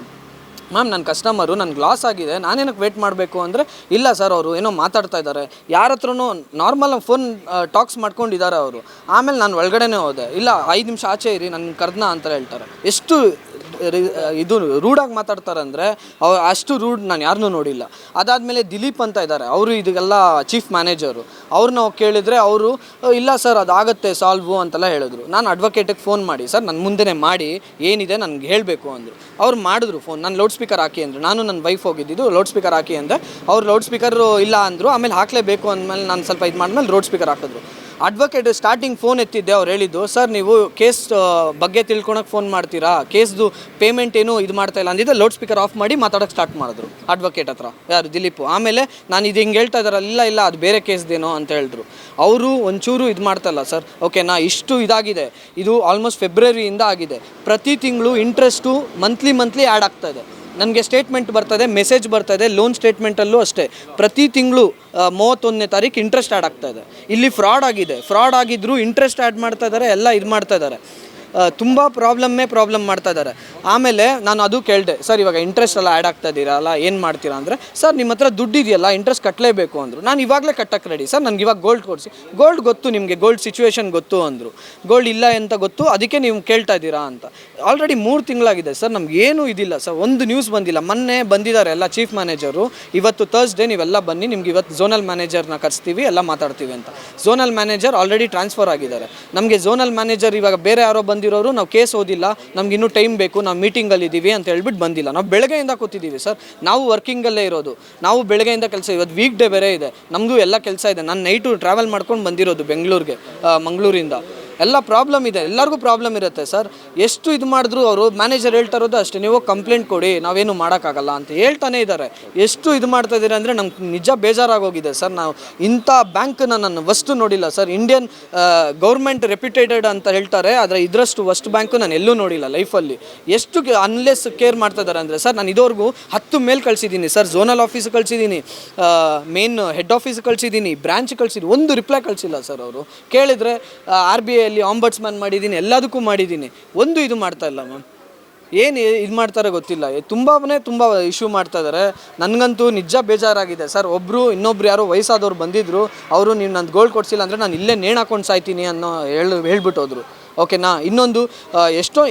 ಮ್ಯಾಮ್ ನನ್ನ ಕಸ್ಟಮರು ನನಗೆ ಲಾಸ್ ಆಗಿದೆ, ನಾನೇನಕ್ಕೆ ವೇಟ್ ಮಾಡಬೇಕು ಅಂದರೆ, ಇಲ್ಲ ಸರ್ ಅವರು ಏನೋ ಮಾತಾಡ್ತಾ ಇದ್ದಾರೆ, ಯಾರ ಹತ್ರನೂ ನಾರ್ಮಲ್ ಫೋನ್ ಟಾಕ್ಸ್ ಮಾಡ್ಕೊಂಡಿದ್ದಾರೆ ಅವರು. ಆಮೇಲೆ ನಾನು ಒಳಗಡೆನೇ ಹೋದೆ. ಇಲ್ಲ 5 ನಿಮಿಷ ಆಚೆ ಇರಿ, ನನ್ನ ಕರ್ದನ ಅಂತ ಹೇಳ್ತಾರೆ. ಎಷ್ಟು ಇದು ರೂಡಾಗಿ ಮಾತಾಡ್ತಾರೆ ಅಂದರೆ ಅಷ್ಟು ರೂಡ್ ನಾನು ಯಾರನ್ನೂ ನೋಡಿಲ್ಲ. ಅದಾದಮೇಲೆ ದಿಲೀಪ್ ಅಂತ ಇದ್ದಾರೆ, ಅವರು ಇದಕ್ಕೆಲ್ಲ ಚೀಫ್ ಮ್ಯಾನೇಜರು. ಅವ್ರನ್ನ ಕೇಳಿದರೆ ಅವರು ಇಲ್ಲ ಸರ್ ಅದಾಗುತ್ತೆ ಸಾಲ್ವು ಅಂತೆಲ್ಲ ಹೇಳಿದ್ರು. ನಾನು ಅಡ್ವೊಕೇಟಿಗೆ ಫೋನ್ ಮಾಡಿ ಸರ್ ನನ್ನ ಮುಂದೆನೇ ಮಾಡಿ ಏನಿದೆ ನನಗೆ ಹೇಳಬೇಕು ಅಂದರು. ಅವ್ರು ಮಾಡಿದ್ರು ಫೋನ್, ನಾನು ಲೌಡ್ ಸ್ಪೀಕರ್ ಹಾಕಿ ಅಂದರು. ನಾನು ನನ್ನ ವೈಫ್ ಹೋಗಿದ್ದು ಲೌಡ್ ಸ್ಪೀಕರ್ ಹಾಕಿ ಅಂದೆ. ಅವ್ರು ಲೌಡ್ ಸ್ಪೀಕರು ಇಲ್ಲ ಅಂದರು. ಆಮೇಲೆ ಹಾಕಲೇಬೇಕು ಅಂದಮೇಲೆ ನಾನು ಸ್ವಲ್ಪ ಇದು ಮಾಡಿದ್ಮೇಲೆ ಲೌಡ್ ಸ್ಪೀಕರ್ ಹಾಕಿದ್ರು. ಅಡ್ವೊಕೇಟ್ ಸ್ಟಾರ್ಟಿಂಗ್ ಫೋನ್ ಎತ್ತಿದ್ದೆ, ಅವ್ರು ಹೇಳಿದ್ದು ಸರ್ ನೀವು ಕೇಸ್ ಬಗ್ಗೆ ತಿಳ್ಕೊಳಕ್ಕೆ ಫೋನ್ ಮಾಡ್ತೀರಾ, ಕೇಸ್ದು ಪೇಮೆಂಟ್ ಏನು ಇದು ಮಾಡ್ತಾ ಇಲ್ಲ ಅಂದಿದ್ದೆ. ಲೌಡ್ ಸ್ಪೀಕರ್ ಆಫ್ ಮಾಡಿ ಮಾತಾಡೋಕ್ಕೆ ಸ್ಟಾರ್ಟ್ ಮಾಡಿದ್ರು ಅಡ್ವೊಕೇಟ್ ಹತ್ರ, ಯಾರು ದಿಲೀಪು. ಆಮೇಲೆ ನಾನು ಇದು ಹಿಂಗೆ ಹೇಳ್ತಾ ಇದ್ದಾರಲ್ಲ, ಇಲ್ಲ ಅದು ಬೇರೆ ಕೇಸ್ದೇನೋ ಅಂತ ಹೇಳಿದ್ರು. ಅವರು ಒಂಚೂರು ಇದು ಮಾಡ್ತಾಯಿಲ್ಲ ಸರ್. ಓಕೆನಾ, ಇಷ್ಟು ಇದಾಗಿದೆ, ಇದು ಆಲ್ಮೋಸ್ಟ್ ಫೆಬ್ರವರಿಯಿಂದ ಆಗಿದೆ. ಪ್ರತಿ ತಿಂಗಳು ಇಂಟ್ರೆಸ್ಟು ಮಂತ್ಲಿ ಆ್ಯಡ್ ಆಗ್ತಾಯಿದೆ. ನನಗೆ ಸ್ಟೇಟ್ಮೆಂಟ್ ಬರ್ತದೆ, ಮೆಸೇಜ್ ಬರ್ತದೆ. ಲೋನ್ ಸ್ಟೇಟ್ಮೆಂಟಲ್ಲೂ ಅಷ್ಟೇ ಪ್ರತಿ ತಿಂಗಳು 31ನೇ ತಾರೀಕು ಇಂಟ್ರೆಸ್ಟ್ ಆ್ಯಡ್ ಆಗ್ತಾಯಿದೆ. ಇಲ್ಲಿ ಫ್ರಾಡ್ ಆಗಿದೆ, ಫ್ರಾಡ್ ಆಗಿದ್ರು ಇಂಟ್ರೆಸ್ಟ್ ಆ್ಯಡ್ ಮಾಡ್ತಾ ಇದ್ದಾರೆ, ಎಲ್ಲ ಇದು ಮಾಡ್ತಾ ಇದ್ದಾರೆ. ತುಂಬ ಪ್ರಾಬ್ಲಮ್ ಮಾಡ್ತಾ ಇದ್ದಾರೆ. ಆಮೇಲೆ ನಾನು ಅದು ಕೇಳಿದೆ, ಸರ್ ಇವಾಗ ಇಂಟ್ರೆಸ್ಟ್ ಎಲ್ಲ ಆ್ಯಡ್ ಆಗ್ತಾ ಇದ್ದೀರಲ್ಲ ಏನು ಮಾಡ್ತೀರಾ ಅಂದರೆ, ಸರ್ ನಿಮ್ಮ ಹತ್ರ ದುಡ್ಡು ಇದೆಯಲ್ಲ ಇಂಟ್ರೆಸ್ಟ್ ಕಟ್ಟಲೇಬೇಕು ಅಂದರು. ನಾನು ಇವಾಗಲೇ ಕಟ್ಟಕ್ಕೆ ರೆಡಿ ಸರ್, ನನಗೆ ಇವಾಗ ಗೋಲ್ಡ್ ಕೊಡಿಸಿ. ಗೋಲ್ಡ್ ಗೊತ್ತು ನಿಮಗೆ, ಗೋಲ್ಡ್ ಸಿಚುವೇಶನ್ ಗೊತ್ತು ಅಂದರು. ಗೋಲ್ಡ್ ಇಲ್ಲ ಅಂತ ಗೊತ್ತು, ಅದಕ್ಕೆ ನೀವು ಕೇಳ್ತಾ ಇದ್ದೀರಾ ಅಂತ. ಆಲ್ರೆಡಿ 3 ತಿಂಗಳಾಗಿದೆ ಸರ್, ನಮ್ಗೆ ಏನೂ ಇದಿಲ್ಲ ಸರ್, ಒಂದು ನ್ಯೂಸ್ ಬಂದಿಲ್ಲ. ಮೊನ್ನೆ ಬಂದಿದ್ದಾರೆ ಎಲ್ಲ ಚೀಫ್ ಮ್ಯಾನೇಜರು, ಇವತ್ತು ಥರ್ಸ್ಡೇ ನೀವೆಲ್ಲ ಬನ್ನಿ, ನಿಮ್ಗೆ ಇವತ್ತು ಝೋನಲ್ ಮ್ಯಾನೇಜರ್ನ ಕರೆಸ್ತೀವಿ, ಎಲ್ಲ ಮಾತಾಡ್ತೀವಿ ಅಂತ. ಝೋನಲ್ ಮ್ಯಾನೇಜರ್ ಆಲ್ರೆಡಿ ಟ್ರಾನ್ಸ್ಫರ್ ಆಗಿದ್ದಾರೆ. ನಮಗೆ ಝೋನಲ್ ಮ್ಯಾನೇಜರ್ ಇವಾಗ ಬೇರೆ ಯಾರೋ ಬಂದಿರೋರು, ನಾವು ಕೇಸ್ ಓದಿಲ್ಲ, ನಮ್ಗೆ ಇನ್ನೂ ಟೈಮ್ ಬೇಕು, ನಾವು ಮೀಟಿಂಗಲ್ಲಿ ಇದ್ದೀವಿ ಅಂತ ಹೇಳ್ಬಿಟ್ಟು ಬಂದಿಲ್ಲ. ನಾವು ಬೆಳಗ್ಗೆಯಿಂದ ಕೂತಿದ್ದೀವಿ ಸರ್, ನಾವು ವರ್ಕಿಂಗಲ್ಲೇ ಇರೋದು, ನಾವು ಬೆಳಗ್ಗೆಯಿಂದ ಕೆಲಸ. ಇವತ್ತು ವೀಕ್ ಡೇ ಬೇರೆ ಇದೆ, ನಮ್ಮದು ಎಲ್ಲ ಕೆಲಸ ಇದೆ. ನಾನು ನೈಟು ಟ್ರಾವೆಲ್ ಮಾಡ್ಕೊಂಡು ಬಂದಿರೋದು ಬೆಂಗಳೂರಿಗೆ, ಮಂಗಳೂರಿಂದ. ಎಲ್ಲ ಪ್ರಾಬ್ಲಮ್ ಇದೆ, ಎಲ್ಲರಿಗೂ ಪ್ರಾಬ್ಲಮ್ ಇರುತ್ತೆ ಸರ್. ಎಷ್ಟು ಇದು ಮಾಡಿದ್ರು ಅವರು ಮ್ಯಾನೇಜರ್ ಹೇಳ್ತಾ ಇರೋದು ಅಷ್ಟೇ, ನೀವು ಕಂಪ್ಲೇಂಟ್ ಕೊಡಿ, ನಾವೇನು ಮಾಡೋಕ್ಕಾಗಲ್ಲ ಅಂತ ಹೇಳ್ತಾನೆ ಇದ್ದಾರೆ. ಎಷ್ಟು ಇದು ಮಾಡ್ತಾ ಇದ್ದೀರಾ ಅಂದರೆ ನಮ್ಗೆ ನಿಜ ಬೇಜಾರಾಗೋಗಿದೆ ಸರ್. ನಾವು ಇಂಥ ಬ್ಯಾಂಕ್ನ ನಾನು ವಸ್ತು ನೋಡಿಲ್ಲ ಸರ್. ಇಂಡಿಯನ್ ಗೌರ್ಮೆಂಟ್ ರೆಪ್ಯುಟೇಟೆಡ್ ಅಂತ ಹೇಳ್ತಾರೆ, ಆದರೆ ಇದರಷ್ಟು ವಸ್ಟ್ ಬ್ಯಾಂಕು ನಾನು ಎಲ್ಲೂ ನೋಡಿಲ್ಲ ಲೈಫಲ್ಲಿ. ಎಷ್ಟು ಅನ್ಲೆಸ್ ಕೇರ್ ಮಾಡ್ತಾ ಇದ್ದಾರೆ ಅಂದರೆ ಸರ್, ನಾನು ಇದುವರೆಗೂ 10 ಮೇಲ್ ಕಳಿಸಿದ್ದೀನಿ ಸರ್. ಝೋನಲ್ ಆಫೀಸ್ ಕಳಿಸಿದ್ದೀನಿ, ಮೇನ್ ಹೆಡ್ ಆಫೀಸ್ ಕಳಿಸಿದ್ದೀನಿ, ಬ್ರಾಂಚ್ ಕಳಿಸಿದ್ದೀನಿ, ಒಂದು ರಿಪ್ಲೈ ಕಳಿಸಿಲ್ಲ ಸರ್. ಅವರು ಕೇಳಿದರೆ RBI ಆಂಬಡ್ಸ್ಮನ್ ಮಾಡಿದ್ದೀನಿ, ಎಲ್ಲದಕ್ಕೂ ಮಾಡಿದ್ದೀನಿ, ಒಂದು ಇದು ಮಾಡ್ತಾ ಇಲ್ಲ ಮ್ಯಾಮ್. ಏನು ಇದು ಮಾಡ್ತಾರೆ ಗೊತ್ತಿಲ್ಲ, ತುಂಬ ಇಶ್ಯೂ ಮಾಡ್ತಾ ಇದ್ದಾರೆ. ನನಗಂತೂ ನಿಜ ಬೇಜಾರಾಗಿದೆ ಸರ್. ಇನ್ನೊಬ್ರು ಯಾರೋ ವಯಸ್ಸಾದವ್ರು ಬಂದಿದ್ದರು, ಅವರು ನೀವು ನನ್ನ ಗೋಲ್ಡ್ ಕೊಡಿಸಿಲ್ಲ ಅಂದರೆ ನಾನು ಇಲ್ಲೇ ನೇಣು ಹಾಕೊಂಡು ಸಾಯ್ತೀನಿ ಅನ್ನೋ ಹೇಳ್ಬಿಟ್ಟು ಹೋದರು. ಓಕೆನಾ. ಇನ್ನೊಂದು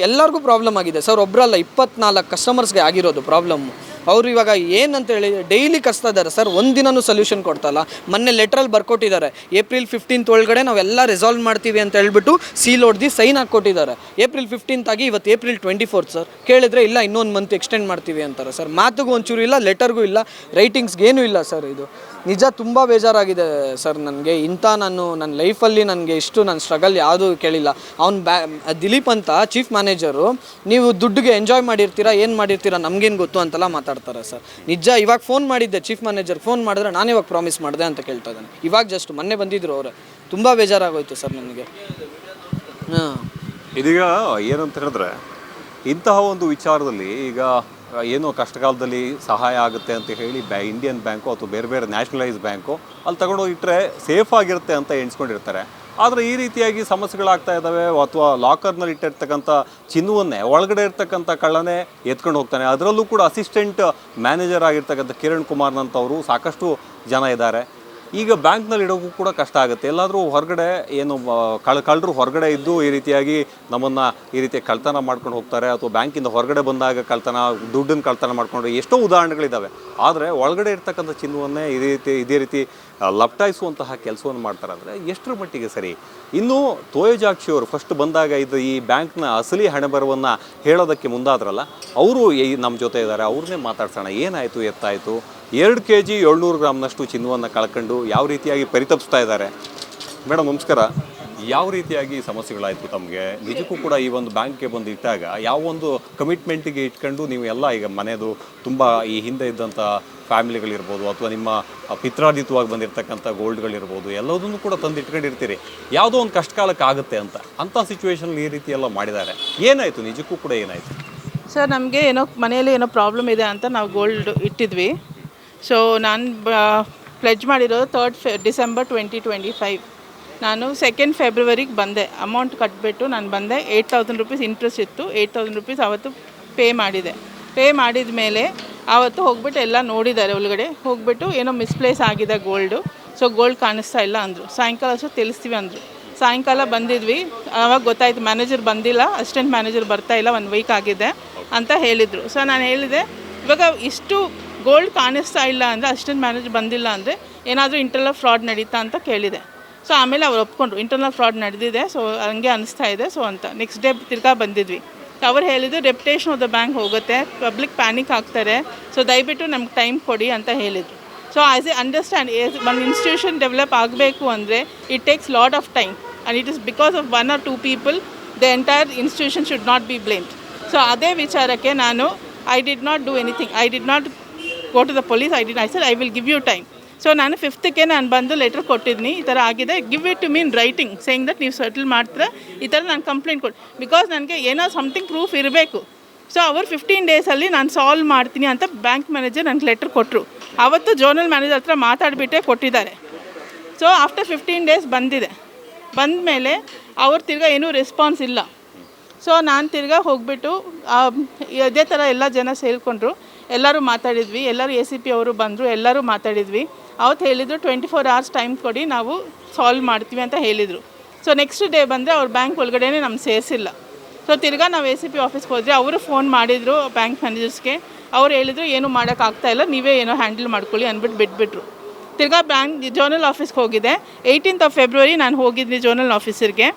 ಎಲ್ಲರಿಗೂ ಪ್ರಾಬ್ಲಮ್ ಆಗಿದೆ ಸರ್, ಒಬ್ಬರಲ್ಲ 24 ಕಸ್ಟಮರ್ಸ್ಗೆ ಆಗಿರೋದು ಪ್ರಾಬ್ಲಮ್ಮು. ಅವರು ಇವಾಗ ಏನಂತ ಹೇಳಿ ಡೈಲಿ ಕಸ್ತಾ ಇದ್ದಾರೆ ಸರ್, ಒಂದಿನೂ ಸೊಲ್ಯೂಷನ್ ಕೊಡ್ತಾಯಿಲ್ಲ. ಮೊನ್ನೆ ಲೆಟ್ರಲ್ಲಿ ಬರ್ಕೊಟ್ಟಿದ್ದಾರೆ, ಏಪ್ರಿಲ್ 15 ಒಳಗಡೆ ನಾವೆಲ್ಲ ರಿಸಾಲ್ವ್ ಮಾಡ್ತೀವಿ ಅಂತ ಹೇಳ್ಬಿಟ್ಟು ಸೀಲ್ ಹೊಡೆದು ಸೈನ್ ಹಾಕ್ಕೊಟ್ಟಿದ್ದಾರೆ. ಏಪ್ರಿಲ್ 15 ಆಗಿ ಇವತ್ತು ಏಪ್ರಿಲ್ 24 ಸರ್. ಕೇಳಿದ್ರೆ ಇಲ್ಲ ಇನ್ನೊಂದು ಮಂತ್ ಎಕ್ಸ್ಟೆಂಡ್ ಮಾಡ್ತೀವಿ ಅಂತಾರೆ ಸರ್. ಮಾತಿಗೂ ಒಂಚೂರು ಇಲ್ಲ, ಲೆಟರ್ಗೂ ಇಲ್ಲ, ರೈಟಿಂಗ್ಸ್ಗೇನೂ ಇಲ್ಲ ಸರ್. ಇದು ನಿಜ ತುಂಬ ಬೇಜಾರಾಗಿದೆ ಸರ್ ನನಗೆ. ನಾನು ನನ್ನ ಲೈಫಲ್ಲಿ ನನಗೆ ಇಷ್ಟು ನನ್ನ ಸ್ಟ್ರಗಲ್ ಯಾವುದೂ ಕೇಳಿಲ್ಲ. ದಿಲೀಪ್ ಅಂತ ಚೀಫ್ ಮ್ಯಾನೇಜರು, ನೀವು ದುಡ್ಡಿಗೆ ಎಂಜಾಯ್ ಮಾಡಿರ್ತೀರಾ, ಏನು ಮಾಡಿರ್ತೀರಾ ನಮಗೇನು ಗೊತ್ತು ಅಂತೆಲ್ಲ ಮಾತಾಡ್ತಾರೆ ಸರ್. ನಿಜ ಇವಾಗ ಫೋನ್ ಮಾಡಿದ್ದೆ ಚೀಫ್ ಮ್ಯಾನೇಜರ್, ಫೋನ್ ಮಾಡಿದ್ರೆ ನಾನು ಇವಾಗ ಪ್ರಾಮಿಸ್ ಮಾಡಿದೆ ಅಂತ ಕೇಳ್ತಾ ಇದ್ದಾನೆ. ಇವಾಗ ಜಸ್ಟ್ ಮೊನ್ನೆ ಬಂದಿದ್ರು ಅವರೇ. ತುಂಬ ಬೇಜಾರಾಗೋಯ್ತು ಸರ್ ನನಗೆ. ಇದೀಗ ಏನಂತ ಹೇಳಿದ್ರೆ, ಇಂತಹ ಒಂದು ವಿಚಾರದಲ್ಲಿ ಈಗ ಏನೋ ಕಷ್ಟಕಾಲದಲ್ಲಿ ಸಹಾಯ ಆಗುತ್ತೆ ಅಂತ ಹೇಳಿ ಇಂಡಿಯನ್ ಬ್ಯಾಂಕು ಅಥವಾ ಬೇರೆ ನ್ಯಾಷನಲೈಸ್ ಬ್ಯಾಂಕು ಅಲ್ಲಿ ತಗೊಂಡೋಗಿಟ್ರೆ ಸೇಫ್ ಆಗಿರುತ್ತೆ ಅಂತ ಎಣಿಸ್ಕೊಂಡಿರ್ತಾರೆ. ಆದರೆ ಈ ರೀತಿಯಾಗಿ ಸಮಸ್ಯೆಗಳಾಗ್ತಾ ಇದ್ದಾವೆ. ಅಥವಾ ಲಾಕರ್ನಲ್ಲಿ ಇಟ್ಟಿರ್ತಕ್ಕಂಥ ಚಿನ್ನವನ್ನೇ ಒಳಗಡೆ ಇರ್ತಕ್ಕಂಥ ಕಳ್ಳನೇ ಎತ್ಕೊಂಡು ಹೋಗ್ತಾನೆ. ಅದರಲ್ಲೂ ಕೂಡ ಅಸಿಸ್ಟೆಂಟ್ ಮ್ಯಾನೇಜರ್ ಆಗಿರ್ತಕ್ಕಂಥ ಕಿರಣ್ ಕುಮಾರ್ನಂಥವರು ಸಾಕಷ್ಟು ಜನ ಇದ್ದಾರೆ. ಈಗ ಬ್ಯಾಂಕ್ನಲ್ಲಿ ಇಡೋಕ್ಕೂ ಕೂಡ ಕಷ್ಟ ಆಗುತ್ತೆ. ಎಲ್ಲಾದರೂ ಹೊರಗಡೆ ಏನು ಕಳ್ಳರು ಹೊರಗಡೆ ಇದ್ದು ಈ ರೀತಿಯಾಗಿ ನಮ್ಮನ್ನು ಈ ರೀತಿ ಕಳ್ತನ ಮಾಡ್ಕೊಂಡು ಹೋಗ್ತಾರೆ, ಅಥವಾ ಬ್ಯಾಂಕಿಂದ ಹೊರಗಡೆ ಬಂದಾಗ ದುಡ್ಡನ್ನು ಕಳ್ತನ ಮಾಡ್ಕೊಂಡು ಎಷ್ಟೋ ಉದಾಹರಣೆಗಳಿದ್ದಾವೆ. ಆದರೆ ಒಳಗಡೆ ಇರ್ತಕ್ಕಂಥ ಚಿನ್ನವನ್ನೇ ಇದೇ ರೀತಿ ಲಪ್ಟಾಯಿಸುವಂತಹ ಕೆಲಸವನ್ನು ಮಾಡ್ತಾರೆ ಅಂದರೆ ಎಷ್ಟರ ಮಟ್ಟಿಗೆ ಸರಿ? ಇನ್ನು ತೋಯಜಾಕ್ಷಿ ಅವರು ಫಸ್ಟ್ ಬಂದಾಗ ಈ ಬ್ಯಾಂಕ್ನ ಅಸಲಿ ಹಣೆಬರವನ್ನು ಹೇಳೋದಕ್ಕೆ ಮುಂದಾದ್ರಲ್ಲ, ಅವರು ನಮ್ಮ ಜೊತೆ ಇದ್ದಾರೆ, ಅವ್ರನ್ನೇ ಮಾತಾಡ್ಸೋಣ. ಏನಾಯಿತು, ಎತ್ತಾಯಿತು? 2 kg 700 ಗ್ರಾಮ್ನಷ್ಟು ಚಿನ್ನವನ್ನು ಕಳ್ಕೊಂಡು ಯಾವ ರೀತಿಯಾಗಿ ಪರಿತಪಿಸ್ತಾ ಇದ್ದಾರೆ. ಮೇಡಮ್ ನಮಸ್ಕಾರ. ಯಾವ ರೀತಿಯಾಗಿ ಸಮಸ್ಯೆಗಳಾಯಿತು ತಮಗೆ? ನಿಜಕ್ಕೂ ಕೂಡ ಈ ಒಂದು ಬ್ಯಾಂಕ್ಗೆ ಬಂದು ಇಟ್ಟಾಗ ಯಾವ ಒಂದು ಕಮಿಟ್ಮೆಂಟಿಗೆ ಇಟ್ಕೊಂಡು ನೀವು ಎಲ್ಲ ಈಗ ಮನೆಯದು ತುಂಬ ಈ ಹಿಂದೆ ಇದ್ದಂಥ ಫ್ಯಾಮಿಲಿಗಳಿರ್ಬೋದು, ಅಥವಾ ನಿಮ್ಮ ಪಿತ್ರಾರ್ಜಿತವಾಗಿ ಬಂದಿರತಕ್ಕಂಥ ಗೋಲ್ಡ್ಗಳಿರ್ಬೋದು, ಎಲ್ಲದನ್ನು ಕೂಡ ತಂದು ಇಟ್ಕೊಂಡಿರ್ತೀರಿ. ಯಾವುದೋ ಒಂದು ಕಷ್ಟ ಕಾಲಕ್ಕೆ ಆಗುತ್ತೆ ಅಂಥ ಸಿಚುವೇಶನಲ್ಲಿ ಈ ರೀತಿ ಎಲ್ಲ ಮಾಡಿದ್ದಾರೆ. ಏನಾಯಿತು ನಿಜಕ್ಕೂ ಕೂಡ ಏನಾಯಿತು ಸರ್? ನಮಗೆ ಮನೆಯಲ್ಲಿ ಏನೋ ಪ್ರಾಬ್ಲಮ್ ಇದೆ ಅಂತ ನಾವು ಗೋಲ್ಡ್ ಇಟ್ಟಿದ್ವಿ. ಸೊ ನಾನು ಪ್ಲೆಡ್ಜ್ ಮಾಡಿರೋದು 3rd ಡಿಸೆಂಬರ್ 2025. ನಾನು 2nd ಫೆಬ್ರವರಿಗೆ ಬಂದೆ. ಅಮೌಂಟ್ ಕಟ್ಟಿಬಿಟ್ಟು ನಾನು ಬಂದೆ. 8,000 ರೂಪೀಸ್ ಇಂಟ್ರೆಸ್ಟ್ ಇತ್ತು. 8,000 ರೂಪೀಸ್ ಆವತ್ತು ಪೇ ಮಾಡಿದೆ. ಪೇ ಮಾಡಿದ ಮೇಲೆ ಆವತ್ತು ಹೋಗ್ಬಿಟ್ಟು ಎಲ್ಲ ನೋಡಿದ್ದಾರೆ. ಒಳಗಡೆ ಹೋಗ್ಬಿಟ್ಟು ಏನೋ ಮಿಸ್ಪ್ಲೇಸ್ ಆಗಿದೆ ಗೋಲ್ಡು, ಸೊ ಗೋಲ್ಡ್ ಕಾಣಿಸ್ತಾ ಇಲ್ಲ ಅಂದರು. ಸಾಯಂಕಾಲ ಅಷ್ಟು ತಿಳಿಸ್ತೀವಿ ಅಂದರು. ಸಾಯಂಕಾಲ ಬಂದಿದ್ವಿ, ಆವಾಗ ಗೊತ್ತಾಯ್ತು ಮ್ಯಾನೇಜರ್ ಬಂದಿಲ್ಲ, ಅಸಿಸ್ಟೆಂಟ್ ಮ್ಯಾನೇಜರ್ ಬರ್ತಾ ಇಲ್ಲ, 1 ವೀಕ್ ಆಗಿದೆ. ಅಂತ ಹೇಳಿದರು. ಸೊ ನಾನು ಹೇಳಿದೆ ಇವಾಗ ಇಷ್ಟು ಗೋಲ್ಡ್ ಕಾಣಿಸ್ತಾ ಇಲ್ಲ ಅಂದರೆ ಅಸಿಸ್ಟೆಂಟ್ ಮ್ಯಾನೇಜರ್ ಬಂದಿಲ್ಲ ಅಂದರೆ ಏನಾದರೂ ಇಂಟರ್ನಲ್ ಫ್ರಾಡ್ ನಡೀತಾ ಅಂತ ಕೇಳಿದೆ. ಸೊ ಆಮೇಲೆ ಅವ್ರು ಒಪ್ಕೊಂಡ್ರು ಇಂಟರ್ನಲ್ ಫ್ರಾಡ್ ನಡೆದಿದೆ, ಸೊ ಹಂಗೆ ಅನಿಸ್ತಾ ಇದೆ. ಸೊ ಅಂತ ನೆಕ್ಸ್ಟ್ ಡೇ ತಿರ್ಗಾ ಬಂದಿದ್ವಿ. ಅವ್ರು ಹೇಳಿದ್ರು ರೆಪ್ಯುಟೇಷನ್ ಆಫ್ ದ ಬ್ಯಾಂಕ್ ಹೋಗುತ್ತೆ, ಪಬ್ಲಿಕ್ ಪ್ಯಾನಿಕ್ ಆಗ್ತಾರೆ, ಸೊ ದಯವಿಟ್ಟು ನಮ್ಗೆ ಟೈಮ್ ಕೊಡಿ ಅಂತ ಹೇಳಿದರು. ಸೊ ಆಸ್ ಎ ಅಂಡರ್ಸ್ಟ್ಯಾಂಡ್ ಒಂದು ಇನ್ಸ್ಟಿಟ್ಯೂಷನ್ ಡೆವಲಪ್ ಆಗಬೇಕು ಅಂದರೆ it takes lot of time and it is because of 1 or 2 people the entire institution should not be blamed. So ಅದೇ ವಿಚಾರಕ್ಕೆ ನಾನು I did not do anything, I did not go to the police, I said I will give you time. So ನಾನು 5th ನಾನು ಬಂದು ಲೆಟ್ರ್ ಕೊಟ್ಟಿದ್ದೀನಿ, ಈ ಥರ ಆಗಿದೆ, give it to me in writing saying that ನೀವು ಸೆಟಲ್ ಮಾಡ್ತಾರೆ, ಈ ಥರ ನಾನು ಕಂಪ್ಲೇಂಟ್ ಕೊಟ್ಟು, ಬಿಕಾಸ್ ನನಗೆ ಏನೋ ಸಮಥಿಂಗ್ ಪ್ರೂಫ್ ಇರಬೇಕು. ಸೊ ಅವರು 15 ಡೇಸಲ್ಲಿ ನಾನು ಸಾಲ್ವ್ ಮಾಡ್ತೀನಿ ಅಂತ ಬ್ಯಾಂಕ್ ಮ್ಯಾನೇಜರ್ ನನಗೆ ಲೆಟ್ರ್ ಕೊಟ್ಟರು. ಆವತ್ತು ಜೋನಲ್ ಮ್ಯಾನೇಜರ್ ಹತ್ರ ಮಾತಾಡಿಬಿಟ್ಟೆ ಕೊಟ್ಟಿದ್ದಾರೆ. ಸೊ ಆಫ್ಟರ್ 15 ಡೇಸ್ ಬಂದಿದೆ, ಬಂದ ಮೇಲೆ ಅವ್ರು ತಿರ್ಗಾ ಏನೂ ರೆಸ್ಪಾನ್ಸ್ ಇಲ್ಲ. ಸೊ ನಾನು ತಿರ್ಗಾ ಹೋಗಿಬಿಟ್ಟು ಇದೇ ಥರ ಎಲ್ಲ ಜನ ಸೇರಿಕೊಂಡ್ರು, ಎಲ್ಲರೂ ಮಾತಾಡಿದ್ವಿ, ಎಲ್ಲರೂ ACP ಅವರು ಬಂದರು, ಎಲ್ಲರೂ ಮಾತಾಡಿದ್ವಿ. ಅವತ್ತು ಹೇಳಿದರು 24 hours ಟೈಮ್ ಕೊಡಿ, ನಾವು ಸಾಲ್ವ್ ಮಾಡ್ತೀವಿ ಅಂತ ಹೇಳಿದರು. ಸೊ ನೆಕ್ಸ್ಟ್ ಡೇ ಬಂದರೆ ಅವ್ರ ಬ್ಯಾಂಕ್ ಒಳಗಡೆ ನಮ್ಗೆ ಸೇರಿಸಿಲ್ಲ. ಸೊ ತಿರ್ಗಾ ನಾವು ACP ಆಫೀಸ್ಗೆ ಹೋದರೆ ಅವರು ಫೋನ್ ಮಾಡಿದರು ಬ್ಯಾಂಕ್ ಮ್ಯಾನೇಜರ್ಸ್ಗೆ. ಅವ್ರು ಹೇಳಿದರು ಏನೂ ಮಾಡೋಕ್ಕಾಗ್ತಾಯಿಲ್ಲ, ನೀವೇ ಏನೋ ಹ್ಯಾಂಡಲ್ ಮಾಡ್ಕೊಳ್ಳಿ ಅಂದ್ಬಿಟ್ಟು ಬಿಟ್ಬಿಟ್ರು. ತಿರ್ಗಾ ಬ್ಯಾಂಕ್ ಜೋನಲ್ ಆಫೀಸ್ಗೆ ಹೋಗಿದೆ. 18th of February ನಾನು ಹೋಗಿದ್ದೀನಿ ಜೋನಲ್ ಆಫೀಸರ್ಗೆ.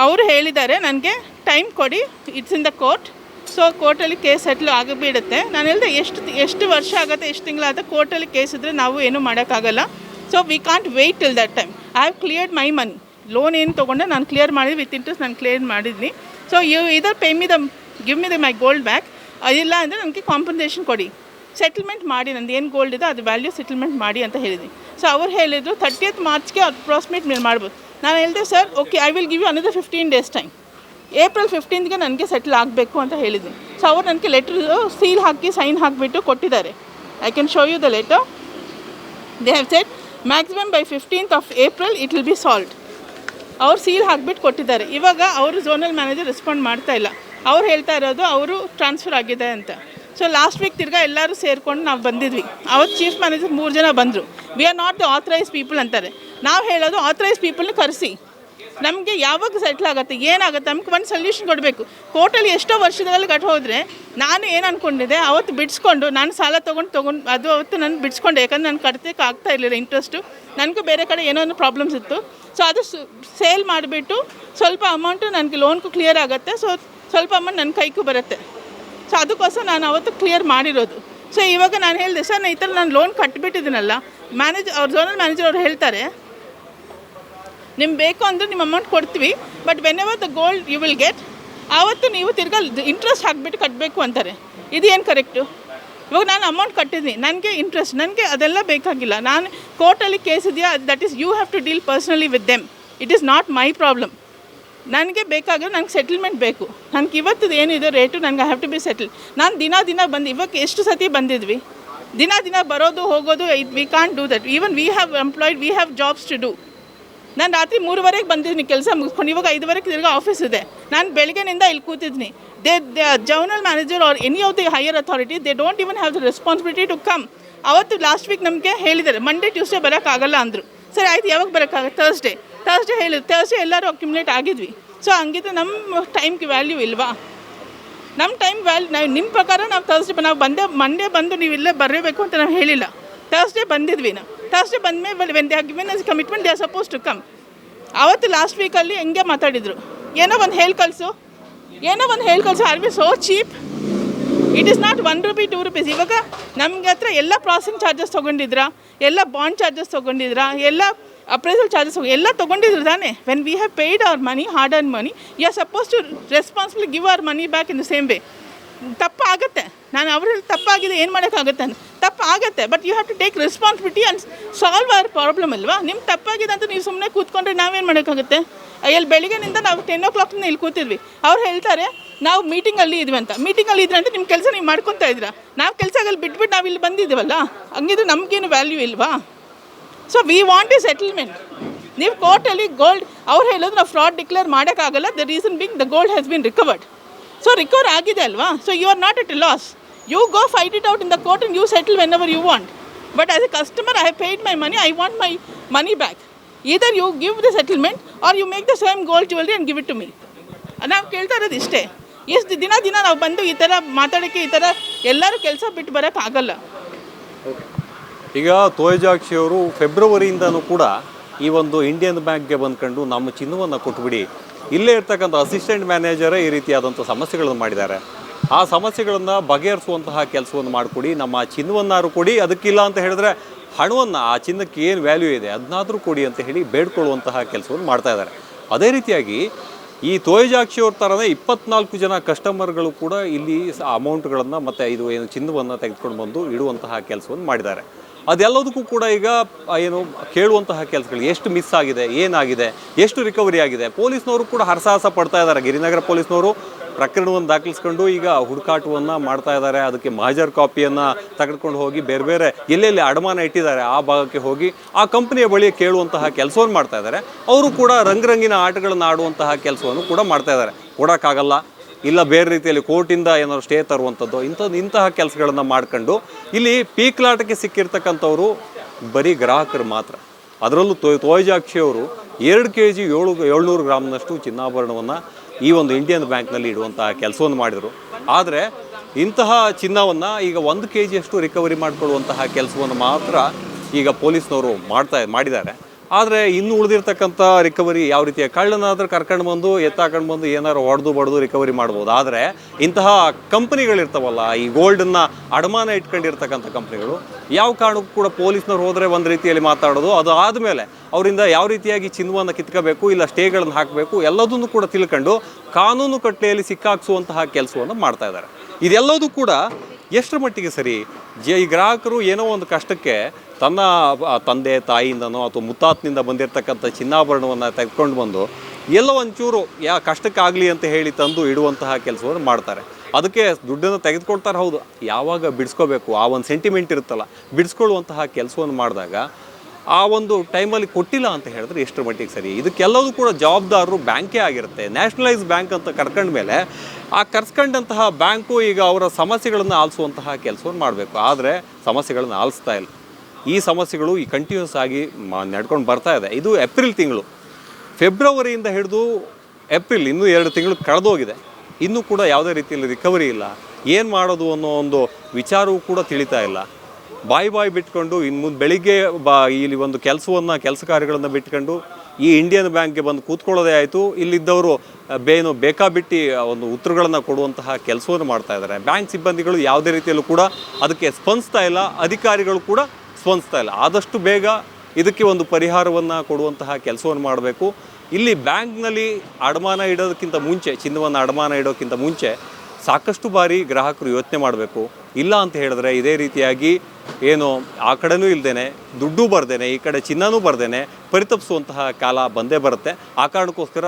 ಅವರು ಹೇಳಿದ್ದಾರೆ ನನಗೆ ಟೈಮ್ ಕೊಡಿ, it's in the court, so ಕೋರ್ಟಲ್ಲಿ ಕೇಸ್ ಸೆಟ್ಲ್ ಆಗಿಬಿಡುತ್ತೆ. ನಾನು ಹೇಳಿದೆ ಎಷ್ಟು ವರ್ಷ ಆಗುತ್ತೆ, ಎಷ್ಟು ತಿಂಗಳಾಗುತ್ತೆ, ಕೋರ್ಟಲ್ಲಿ ಕೇಸ್ ಇದ್ದರೆ ನಾವು ಏನೂ ಮಾಡೋಕ್ಕಾಗಲ್ಲ. So we can't wait till that time. I have cleared my money, loan ಏನು ತೊಗೊಂಡೆ ನಾನು ಕ್ಲಿಯರ್ ಮಾಡಿದ್ವಿ, ವಿತ್ ಇಂಟ್ರೆಸ್ಟ್ ನಾನು ಕ್ಲಿಯರ್ ಮಾಡಿದ್ನಿ. So either pay me the give me the my gold back, ಇಲ್ಲ ಅಂದರೆ ನನಗೆ ಕಾಂಪನ್ಸೇಷನ್ ಕೊಡಿ, ಸೆಟಲ್ಮೆಂಟ್ ಮಾಡಿ, ನಂದು ಏನು ಗೋಲ್ಡ್ ಇದೆ ಅದು ವ್ಯಾಲ್ಯೂ ಸೆಟಲ್ಮೆಂಟ್ ಮಾಡಿ ಅಂತ ಹೇಳಿದ್ವಿ. ಸೊ ಅವ್ರು ಹೇಳಿದರು 30th Marchಗೆ ಅಪ್ರಾಕ್ಸಿಮೇಟ್ ನೀವು ಮಾಡ್ಬೋದು. ನಾನು ಹೇಳಿದೆ sir okay, I will give you another 15 days time, April 15th ನನಗೆ ಸೆಟ್ಲ್ ಆಗಬೇಕು ಅಂತ ಹೇಳಿದ್ವಿ. ಸೊ ಅವ್ರು ನನಗೆ ಲೆಟ್ರ್ ಸೀಲ್ ಹಾಕಿ ಸೈನ್ ಹಾಕಿಬಿಟ್ಟು ಕೊಟ್ಟಿದ್ದಾರೆ. I can show you the letter. They have said maximum by 15th of April it will be solved. ಅವ್ರು ಸೀಲ್ ಹಾಕಿಬಿಟ್ಟು ಕೊಟ್ಟಿದ್ದಾರೆ. ಇವಾಗ ಅವರು ಝೋನಲ್ ಮ್ಯಾನೇಜರ್ ರೆಸ್ಪಾಂಡ್ ಮಾಡ್ತಾ ಇಲ್ಲ. ಅವ್ರು ಹೇಳ್ತಾ ಇರೋದು ಅವರು ಟ್ರಾನ್ಸ್ಫರ್ ಆಗಿದೆ ಅಂತ. ಸೊ ಲಾಸ್ಟ್ ವೀಕ್ ತಿರ್ಗಾ ಎಲ್ಲರೂ ಸೇರಿಕೊಂಡು ನಾವು ಬಂದಿದ್ವಿ. ಅವತ್ತು ಚೀಫ್ ಮ್ಯಾನೇಜರ್ 3 ಜನ ಬಂದರು. We are not the authorise people ಅಂತಾರೆ. ನಾವು ಹೇಳೋದು ಆಥರೈಸ್ ಪೀಪಲ್ನ ಕರೆಸಿ, ನಮಗೆ ಯಾವಾಗ ಸೆಟ್ಲ್ ಆಗುತ್ತೆ, ಏನಾಗುತ್ತೆ, ನಮ್ಗೆ ಒಂದು ಸೊಲ್ಯೂಷನ್ ಕೊಡಬೇಕು. ಕೋರ್ಟಲ್ಲಿ ಎಷ್ಟೋ ವರ್ಷದಲ್ಲಿ ಕಟ್ ಹೋದರೆ ನಾನು ಏನು ಅಂದ್ಕೊಂಡಿದ್ದೆ, ಅವತ್ತು ಬಿಡಿಸ್ಕೊಂಡು ನಾನು ಸಾಲ ತೊಗೊಂಡು ಅದು ಅವತ್ತು ನಾನು ಬಿಡಿಸ್ಕೊಂಡೆ, ಯಾಕಂದ್ರೆ ನಾನು ಕಟ್ತಕ್ಕೆ ಆಗ್ತಾ ಇರಲಿಲ್ಲ ಇಂಟ್ರೆಸ್ಟು, ನನಗೂ ಬೇರೆ ಕಡೆ ಏನೋ ಒಂದು ಪ್ರಾಬ್ಲಮ್ಸ್ ಇತ್ತು. ಸೊ ಅದು ಸೇಲ್ ಮಾಡಿಬಿಟ್ಟು ಸ್ವಲ್ಪ ಅಮೌಂಟು ನನಗೆ ಲೋನ್ಗೂ ಕ್ಲಿಯರ್ ಆಗುತ್ತೆ, ಸೊ ಸ್ವಲ್ಪ ಅಮೌಂಟ್ ನನ್ನ ಕೈಗೂ ಬರುತ್ತೆ. ಸೊ ಅದಕ್ಕೋಸ್ಕರ ನಾನು ಅವತ್ತು ಕ್ಲಿಯರ್ ಮಾಡಿರೋದು. ಸೊ ಇವಾಗ ನಾನು ಹೇಳಿದೆ ಸರ್ ಈ ಥರ ನಾನು ಲೋನ್ ಕಟ್ಟಿಬಿಟ್ಟಿದ್ದೀನಲ್ಲ, ಅವ್ರು ಝೋನಲ್ ಮ್ಯಾನೇಜರ್ ಅವ್ರು ಹೇಳ್ತಾರೆ ನಿಮ್ಗೆ ಬೇಕು ಅಂದರೆ ನಿಮ್ಮ ಅಮೌಂಟ್ ಕೊಡ್ತೀವಿ, but whenever the gold you will get, ಆವತ್ತು ನೀವು ತಿರ್ಗಾ ಇಂಟ್ರೆಸ್ಟ್ ಹಾಕಿಬಿಟ್ಟು ಕಟ್ಟಬೇಕು ಅಂತಾರೆ. ಇದು ಏನು ಕರೆಕ್ಟು? ಇವಾಗ ನಾನು ಅಮೌಂಟ್ ಕಟ್ಟಿದ್ದೀನಿ, ನನಗೆ ಇಂಟ್ರೆಸ್ಟ್, ನನಗೆ ಅದೆಲ್ಲ ಬೇಕಾಗಿಲ್ಲ. ನಾನು ಕೋರ್ಟಲ್ಲಿ ಕೇಸ್ ಇದೆಯಾ, that is you have to deal personally with them, it is not my problem. ನನಗೆ ಬೇಕಾಗಿರೋ ನನಗೆ ಸೆಟಲ್ಮೆಂಟ್ ಬೇಕು. ನನಗೆ ಇವತ್ತು ಏನಿದೆ ರೇಟು, ನನಗೆ I have to be settle. ನಾನು ದಿನ ಬಂದು ಇವಾಗ ಎಷ್ಟು ಸತಿ ಬಂದಿದ್ವಿ, ದಿನ ಬರೋದು ಹೋಗೋದು, we can't do that. Even we have employed, we have jobs to do. ನಾನು ರಾತ್ರಿ 3:30 ಬಂದಿದ್ದೀನಿ ಕೆಲಸ ಮುಗಿಸ್ಕೊಂಡು, ಇವಾಗ 5:00 ತಿರ್ಗಾ ಆಫೀಸ್ ಇದೆ. ನಾನು ಬೆಳಗ್ಗೆನಿಂದ ಇಲ್ಲಿ ಕೂತಿದ್ದೀನಿ. They general manager are any of the higher authority, they don't even have the responsibility to come. ಅವತ್ತು ಲಾಸ್ಟ್ ವೀಕ್ ನಮಗೆ ಹೇಳಿದ್ದಾರೆ ಮಂಡೇ ಟ್ಯೂಸ್ಡೇ ಬರೋಕ್ಕಾಗಲ್ಲ ಅಂದರು. ಸರಿ ಆಯ್ತು, ಯಾವಾಗ ಬರೋಕ್ಕಾಗತ್ತೆ? ಥರ್ಸ್ಡೇ ಹೇಳಿದ್ರು. ಥರ್ಸ್ಡೇ ಎಲ್ಲರೂ ಅಕ್ಯುಮುಲೇಟ್ ಆಗಿದ್ವಿ. ಸೊ ಹಂಗಿದ್ರೆ ನಮ್ಮ ಟೈಮ್ಗೆ ವ್ಯಾಲ್ಯೂ ಇಲ್ವಾ? ನಮ್ಮ ಟೈಮ್ ವ್ಯಾಲ್ಯೂ ನಿಮ್ಮ ಪ್ರಕಾರ ನಾವು ಥರ್ಸ್ಡೇ ನಾವು ಮಂಡೇ ಬಂದು ನೀವು ಇಲ್ಲೇ ಬರಬೇಕು ಅಂತ ನಾವು ಹೇಳಿಲ್ಲ. ಥರ್ಸ್ಡೇ ಬಂದಿದ್ವಿ. ನಾವು ಥರ್ಸ್ಡೇ ಬಂದಮೇಲೆ when they have given us commitment they are suppose to come. ಆವತ್ತು ಲಾಸ್ಟ್ ವೀಕಲ್ಲಿ ಹೆಂಗೆ ಮಾತಾಡಿದರು, ಏನೋ ಒಂದು ಹೇಳಿ ಕಳಿಸು, are we so cheap? It is not 1 rupee 2 rupees. ಇವಾಗ ನಮ್ಗೆ ಹತ್ರ ಎಲ್ಲ ಪ್ರಾಸೆಸಿಂಗ್ ಚಾರ್ಜಸ್ ತೊಗೊಂಡಿದ್ರಾ, ಎಲ್ಲ ಬಾಂಡ್ ಚಾರ್ಜಸ್ ತೊಗೊಂಡಿದ್ರಾ, ಎಲ್ಲ ಅಪ್ರೈಸಲ್ ಚಾರ್ಜಸ್ ಎಲ್ಲ ತೊಗೊಂಡಿದ್ರು ತಾನೇ. When we have paid our money, hard earn money, you are suppose to responsible give our money back in the same way. ತಪ್ಪಾಗುತ್ತೆ, ನಾನು ಅವ್ರಲ್ಲಿ ತಪ್ಪಾಗಿದೆ, ಏನು ಮಾಡೋಕ್ಕಾಗುತ್ತೆ? ತಪ್ಪಾಗುತ್ತೆ, but you have to take responsibility and solve our problem ಅಲ್ವಾ? ನಿಮ್ಮ ತಪ್ಪಾಗಿದೆ ಅಂತ ನೀವು ಸುಮ್ಮನೆ ಕೂತ್ಕೊಂಡ್ರೆ ನಾವೇನು ಮಾಡೋಕ್ಕಾಗುತ್ತೆ? ಇಲ್ಲಿ ಬೆಳಿಗ್ಗೆನಿಂದ ನಾವು 10 o'clock ಇಲ್ಲಿ ಕೂತಿದ್ವಿ. ಅವ್ರು ಹೇಳ್ತಾರೆ ನಾವು ಮೀಟಿಂಗಲ್ಲಿ ಇದ್ವಿ ಅಂತ. ಮೀಟಿಂಗಲ್ಲಿ ಇದ್ರೆ ಅಂತ ನಿಮ್ಮ ಕೆಲಸ ನೀವು ಮಾಡ್ಕೊತಾ ಇದ್ದೀರಾ, ನಾವು ಕೆಲಸದಲ್ಲಿ ಬಿಟ್ಬಿಟ್ಟು ನಾವು ಇಲ್ಲಿ ಬಂದಿದ್ದೀವಲ್ಲ, ಹಂಗಿದ್ರೆ ನಮಗೇನು ವ್ಯಾಲ್ಯೂ ಇಲ್ವಾ? So we want a settlement. ನೀವು ಕೋರ್ಟಲ್ಲಿ ಗೋಲ್ಡ್ ಅವ್ರು ಹೇಳೋದು ನಾವು ಫ್ರಾಡ್ ಡಿಕ್ಲೇರ್ ಮಾಡೋಕ್ಕಾಗಲ್ಲ, the reason being the gold has been recovered. So recover ಆಗಿದೆ ಅಲ್ವಾ? So you are not at a loss. You go fight it out in the court and you settle whenever you want. But as a customer, I have paid my money, I want my money back. Either you give the settlement or you make the same gold jewelry and give it to me. ನಾವು ಕೇಳ್ತಾ ಇರೋದು ಇಷ್ಟೇ. ಎಷ್ಟು ದಿನ ನಾವು ಬಂದು ಈ ಥರ ಮಾತಾಡೋಕ್ಕೆ ಈ ಥರ ಎಲ್ಲರೂ ಕೆಲಸ ಬಿಟ್ಟು ಬರೋಕ್ಕಾಗಲ್ಲ. ಈಗ ತೋಯಜಾಕ್ಷಿ ಅವರು ಫೆಬ್ರವರಿಯಿಂದನೂ ಕೂಡ ಈ ಒಂದು ಇಂಡಿಯನ್ ಬ್ಯಾಂಕ್ಗೆ ಬಂದ್ಕೊಂಡು ನಮ್ಮ ಚಿನ್ನವನ್ನು ಕೊಟ್ಬಿಡಿ, ಇಲ್ಲೇ ಇರ್ತಕ್ಕಂಥ ಅಸಿಸ್ಟೆಂಟ್ ಮ್ಯಾನೇಜರೇ ಈ ರೀತಿಯಾದಂಥ ಸಮಸ್ಯೆಗಳನ್ನು ಮಾಡಿದ್ದಾರೆ, ಆ ಸಮಸ್ಯೆಗಳನ್ನು ಬಗೆಹರಿಸುವಂತಹ ಕೆಲಸವನ್ನು ಮಾಡಿಕೊಡಿ, ನಮ್ಮ ಚಿನ್ನವನ್ನಾರು ಕೊಡಿ, ಅದಕ್ಕಿಲ್ಲ ಅಂತ ಹೇಳಿದ್ರೆ ಹಣವನ್ನು, ಆ ಚಿನ್ನಕ್ಕೆ ಏನು ವ್ಯಾಲ್ಯೂ ಇದೆ ಅದನ್ನಾದರೂ ಕೊಡಿ ಅಂತ ಹೇಳಿ ಬೇಡ್ಕೊಳ್ಳುವಂತಹ ಕೆಲಸವನ್ನು ಮಾಡ್ತಾ ಇದ್ದಾರೆ. ಅದೇ ರೀತಿಯಾಗಿ ಈ ತೋಯಜಾಕ್ಷಿ ಅವ್ರ ಥರನೇ 24 ಜನ ಕಸ್ಟಮರ್ಗಳು ಕೂಡ ಇಲ್ಲಿ ಅಮೌಂಟ್ಗಳನ್ನು ಮತ್ತು ಇದು ಏನು ಚಿನ್ನವನ್ನು ತೆಗೆದುಕೊಂಡು ಬಂದು ಇಡುವಂತಹ ಕೆಲಸವನ್ನು ಮಾಡಿದ್ದಾರೆ. ಅದೆಲ್ಲದಕ್ಕೂ ಕೂಡ ಈಗ ಏನು ಕೇಳುವಂತಹ ಕೆಲಸಗಳು ಎಷ್ಟು ಮಿಸ್ ಆಗಿದೆ, ಏನಾಗಿದೆ, ಎಷ್ಟು ರಿಕವರಿ ಆಗಿದೆ, ಪೊಲೀಸ್ನವರು ಕೂಡ ಹರಸಾಹಸ ಪಡ್ತಾ ಇದ್ದಾರೆ. ಗಿರಿನಗರ ಪೊಲೀಸ್ನವರು ಪ್ರಕರಣವನ್ನು ದಾಖಲಿಸ್ಕೊಂಡು ಈಗ ಹುಡುಕಾಟವನ್ನು ಮಾಡ್ತಾ ಇದ್ದಾರೆ. ಅದಕ್ಕೆ ಮಹಜರ್ ಕಾಪಿಯನ್ನು ತೆಗೆದುಕೊಂಡು ಹೋಗಿ ಬೇರೆ ಬೇರೆ ಎಲ್ಲೆಲ್ಲಿ ಅಡಮಾನ ಇಟ್ಟಿದ್ದಾರೆ ಆ ಭಾಗಕ್ಕೆ ಹೋಗಿ ಆ ಕಂಪ್ನಿಯ ಬಳಿ ಕೇಳುವಂತಹ ಕೆಲಸವನ್ನು ಮಾಡ್ತಾ ಇದ್ದಾರೆ. ಅವರು ಕೂಡ ರಂಗಿನ ಆಟಗಳನ್ನು ಆಡುವಂತಹ ಕೆಲಸವನ್ನು ಕೂಡ ಮಾಡ್ತಾ ಇದ್ದಾರೆ. ಕೊಡೋಕ್ಕಾಗಲ್ಲ, ಇಲ್ಲ ಬೇರೆ ರೀತಿಯಲ್ಲಿ ಕೋರ್ಟಿಂದ ಏನಾದ್ರು ಸ್ಟೇ ತರುವಂಥದ್ದು ಇಂತಹ ಕೆಲಸಗಳನ್ನು ಮಾಡ್ಕೊಂಡು ಇಲ್ಲಿ ಪೀಕ್ಲಾಟಕ್ಕೆ ಸಿಕ್ಕಿರ್ತಕ್ಕಂಥವ್ರು ಬರೀ ಗ್ರಾಹಕರು ಮಾತ್ರ. ಅದರಲ್ಲೂ ತೋಯಜಾಕ್ಷಿ ಅವರು 2 kg 700 ಗ್ರಾಮ್ನಷ್ಟು ಚಿನ್ನಾಭರಣವನ್ನು ಈ ಒಂದು ಇಂಡಿಯನ್ ಬ್ಯಾಂಕ್ನಲ್ಲಿ ಇಡುವಂತಹ ಕೆಲಸವನ್ನು ಮಾಡಿದರು. ಆದರೆ ಇಂತಹ ಚಿನ್ನವನ್ನು ಈಗ 1 kg ಅಷ್ಟು ರಿಕವರಿ ಮಾಡಿಕೊಳ್ಳುವಂತಹ ಕೆಲಸವನ್ನು ಮಾತ್ರ ಈಗ ಪೊಲೀಸ್ನವರು ಮಾಡಿದ್ದಾರೆ. ಆದರೆ ಇನ್ನು ಉಳಿದಿರ್ತಕ್ಕಂಥ ರಿಕವರಿ ಯಾವ ರೀತಿಯ ಕಳ್ಳನಾದರೂ ಕರ್ಕೊಂಡು ಬಂದು ಎತ್ತಾಕೊಂಡು ಬಂದು ಏನಾದ್ರು ಹೊಡೆದು ರಿಕವರಿ ಮಾಡ್ಬೋದು. ಆದರೆ ಇಂತಹ ಕಂಪ್ನಿಗಳಿರ್ತಾವಲ್ಲ, ಈ ಗೋಲ್ಡನ್ನು ಅಡಮಾನ ಇಟ್ಕೊಂಡಿರ್ತಕ್ಕಂಥ ಕಂಪ್ನಿಗಳು, ಯಾವ ಕಾರಣಕ್ಕೂ ಕೂಡ ಪೊಲೀಸ್ನವ್ರು ಹೋದರೆ ಒಂದು ರೀತಿಯಲ್ಲಿ ಮಾತಾಡೋದು, ಅದು ಆದಮೇಲೆ ಅವರಿಂದ ಯಾವ ರೀತಿಯಾಗಿ ಚಿನ್ನವನ್ನು ಕಿತ್ಕೋಬೇಕು, ಇಲ್ಲ ಸ್ಟೇಗಳನ್ನು ಹಾಕಬೇಕು, ಎಲ್ಲದನ್ನು ಕೂಡ ತಿಳ್ಕೊಂಡು ಕಾನೂನು ಕಟ್ಟಲೆಯಲ್ಲಿ ಸಿಕ್ಕಾಕ್ಸುವಂತಹ ಕೆಲಸವನ್ನು ಮಾಡ್ತಾ ಇದ್ದಾರೆ. ಇದೆಲ್ಲದೂ ಕೂಡ ಎಷ್ಟರ ಮಟ್ಟಿಗೆ ಸರಿ? ಈ ಗ್ರಾಹಕರು ಏನೋ ಒಂದು ಕಷ್ಟಕ್ಕೆ ತನ್ನ ತಂದೆ ತಾಯಿಯಿಂದನೋ ಅಥವಾ ಮುತ್ತಾತ್ನಿಂದ ಬಂದಿರತಕ್ಕಂಥ ಚಿನ್ನಾಭರಣವನ್ನು ತೆಗೆದುಕೊಂಡು ಬಂದು ಎಲ್ಲೋ ಒಂಚೂರು ಕಷ್ಟಕ್ಕಾಗಲಿ ಅಂತ ಹೇಳಿ ತಂದು ಇಡುವಂತಹ ಕೆಲಸವನ್ನು ಮಾಡ್ತಾರೆ. ಅದಕ್ಕೆ ದುಡ್ಡನ್ನು ತೆಗೆದುಕೊಳ್ತಾರೆ, ಹೌದು, ಯಾವಾಗ ಬಿಡಿಸ್ಕೋಬೇಕು ಆ ಒಂದು ಸೆಂಟಿಮೆಂಟ್ ಇರುತ್ತಲ್ಲ, ಬಿಡಿಸ್ಕೊಳ್ಳುವಂತಹ ಕೆಲಸವನ್ನು ಮಾಡಿದಾಗ ಆ ಒಂದು ಟೈಮಲ್ಲಿ ಕೊಟ್ಟಿಲ್ಲ ಅಂತ ಹೇಳಿದ್ರೆ ಎಷ್ಟರ ಮಟ್ಟಿಗೆ ಸರಿ? ಇದಕ್ಕೆಲ್ಲದೂ ಕೂಡ ಜವಾಬ್ದಾರರು ಬ್ಯಾಂಕೇ ಆಗಿರುತ್ತೆ. ನ್ಯಾಷನಲೈಸ್ ಬ್ಯಾಂಕ್ ಅಂತ ಕರ್ಕೊಂಡ ಮೇಲೆ ಆ ಕರ್ಸ್ಕೊಂಡಂತಹ ಬ್ಯಾಂಕು ಈಗ ಅವರ ಸಮಸ್ಯೆಗಳನ್ನು ಆಲಿಸುವಂತಹ ಕೆಲಸವನ್ನು ಮಾಡಬೇಕು. ಆದರೆ ಸಮಸ್ಯೆಗಳನ್ನು ಆಲಿಸ್ತಾ ಇಲ್ಲ. ಈ ಸಮಸ್ಯೆಗಳು ಈ ಕಂಟಿನ್ಯೂಸ್ ಆಗಿ ನಡ್ಕೊಂಡು ಬರ್ತಾ ಇದೆ. ಇದು ಏಪ್ರಿಲ್ ತಿಂಗಳು, ಫೆಬ್ರವರಿಯಿಂದ ಹಿಡಿದು ಏಪ್ರಿಲ್ ಇನ್ನೂ 2 ತಿಂಗಳು ಕಳೆದೋಗಿದೆ. ಇನ್ನೂ ಕೂಡ ಯಾವುದೇ ರೀತಿಯಲ್ಲಿ ರಿಕವರಿ ಇಲ್ಲ. ಏನು ಮಾಡೋದು ಅನ್ನೋ ಒಂದು ವಿಚಾರವೂ ಕೂಡ ತಿಳಿತಾ ಇಲ್ಲ. ಬಾಯಿ ಬಿಟ್ಕೊಂಡು ಇನ್ನು ಮುಂದೆ ಬೆಳಿಗ್ಗೆ ಇಲ್ಲಿ ಒಂದು ಕೆಲಸ ಕಾರ್ಯಗಳನ್ನು ಬಿಟ್ಕೊಂಡು ಈ ಇಂಡಿಯನ್ ಬ್ಯಾಂಕ್ಗೆ ಬಂದು ಕೂತ್ಕೊಳ್ಳೋದೇ ಆಯಿತು. ಇಲ್ಲಿದ್ದವರು ಬೇಕಾಬಿಟ್ಟು ಒಂದು ಉತ್ತರಗಳನ್ನು ಕೊಡುವಂತಹ ಕೆಲಸವನ್ನು ಮಾಡ್ತಾ ಇದ್ದಾರೆ. ಬ್ಯಾಂಕ್ ಸಿಬ್ಬಂದಿಗಳು ಯಾವುದೇ ರೀತಿಯಲ್ಲೂ ಕೂಡ ಅದಕ್ಕೆ ಸ್ಪಂದಿಸ್ತಾ ಇಲ್ಲ, ಅಧಿಕಾರಿಗಳು ಕೂಡ ಸ್ಪಂದಿಸ್ತಾ ಇಲ್ಲ. ಆದಷ್ಟು ಬೇಗ ಇದಕ್ಕೆ ಒಂದು ಪರಿಹಾರವನ್ನು ಕೊಡುವಂತಹ ಕೆಲಸವನ್ನು ಮಾಡಬೇಕು. ಇಲ್ಲಿ ಬ್ಯಾಂಕ್ನಲ್ಲಿ ಅಡಮಾನ ಇಡೋದಕ್ಕಿಂತ ಮುಂಚೆ, ಚಿನ್ನವನ್ನು ಅಡಮಾನ ಇಡೋಕ್ಕಿಂತ ಮುಂಚೆ ಸಾಕಷ್ಟು ಬಾರಿ ಗ್ರಾಹಕರು ಯೋಚನೆ ಮಾಡಬೇಕು. ಇಲ್ಲ ಅಂತ ಹೇಳಿದ್ರೆ ಇದೇ ರೀತಿಯಾಗಿ ಏನು ಆ ಕಡೆನೂ ಇಲ್ಲದೇನೆ, ದುಡ್ಡು ಬರ್ದೇನೆ, ಈ ಕಡೆ ಚಿನ್ನನೂ ಬರ್ದೇನೆ ಪರಿತಪಿಸುವಂತಹ ಕಾಲ ಬಂದೇ ಬರುತ್ತೆ. ಆ ಕಾರಣಕ್ಕೋಸ್ಕರ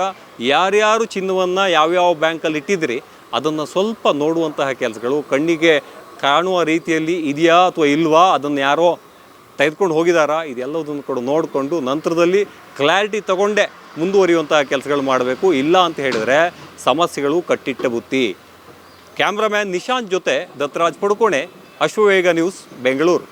ಯಾರ್ಯಾರು ಚಿನ್ನವನ್ನು ಯಾವ್ಯಾವ ಬ್ಯಾಂಕಲ್ಲಿ ಇಟ್ಟಿದ್ರಿ ಅದನ್ನು ಸ್ವಲ್ಪ ನೋಡುವಂತಹ ಕೆಲಸಗಳು, ಕಣ್ಣಿಗೆ ಕಾಣುವ ರೀತಿಯಲ್ಲಿ ಇದೆಯಾ ಅಥವಾ ಇಲ್ವಾ, ಅದನ್ನು ಯಾರೋ ತೆಗೆದುಕೊಂಡು ಹೋಗಿದಾರಾ, ಇದೆಲ್ಲದನ್ನು ಕೂಡ ನೋಡಿಕೊಂಡು ನಂತರದಲ್ಲಿ ಕ್ಲಾರಿಟಿ ತಗೊಂಡೇ ಮುಂದುವರಿಯುವಂತಹ ಕೆಲಸಗಳು ಮಾಡಬೇಕು. ಇಲ್ಲ ಅಂತ ಹೇಳಿದರೆ ಸಮಸ್ಯೆಗಳು ಕಟ್ಟಿಟ್ಟ ಬುತ್ತಿ. ಕ್ಯಾಮ್ರಾಮ್ಯಾನ್ ನಿಶಾಂತ್ ಜೊತೆ ದತ್ತರಾಜ್ ಪಡುಕೋಣೆ, ಅಶ್ವವೇಗ ನ್ಯೂಸ್, ಬೆಂಗಳೂರು.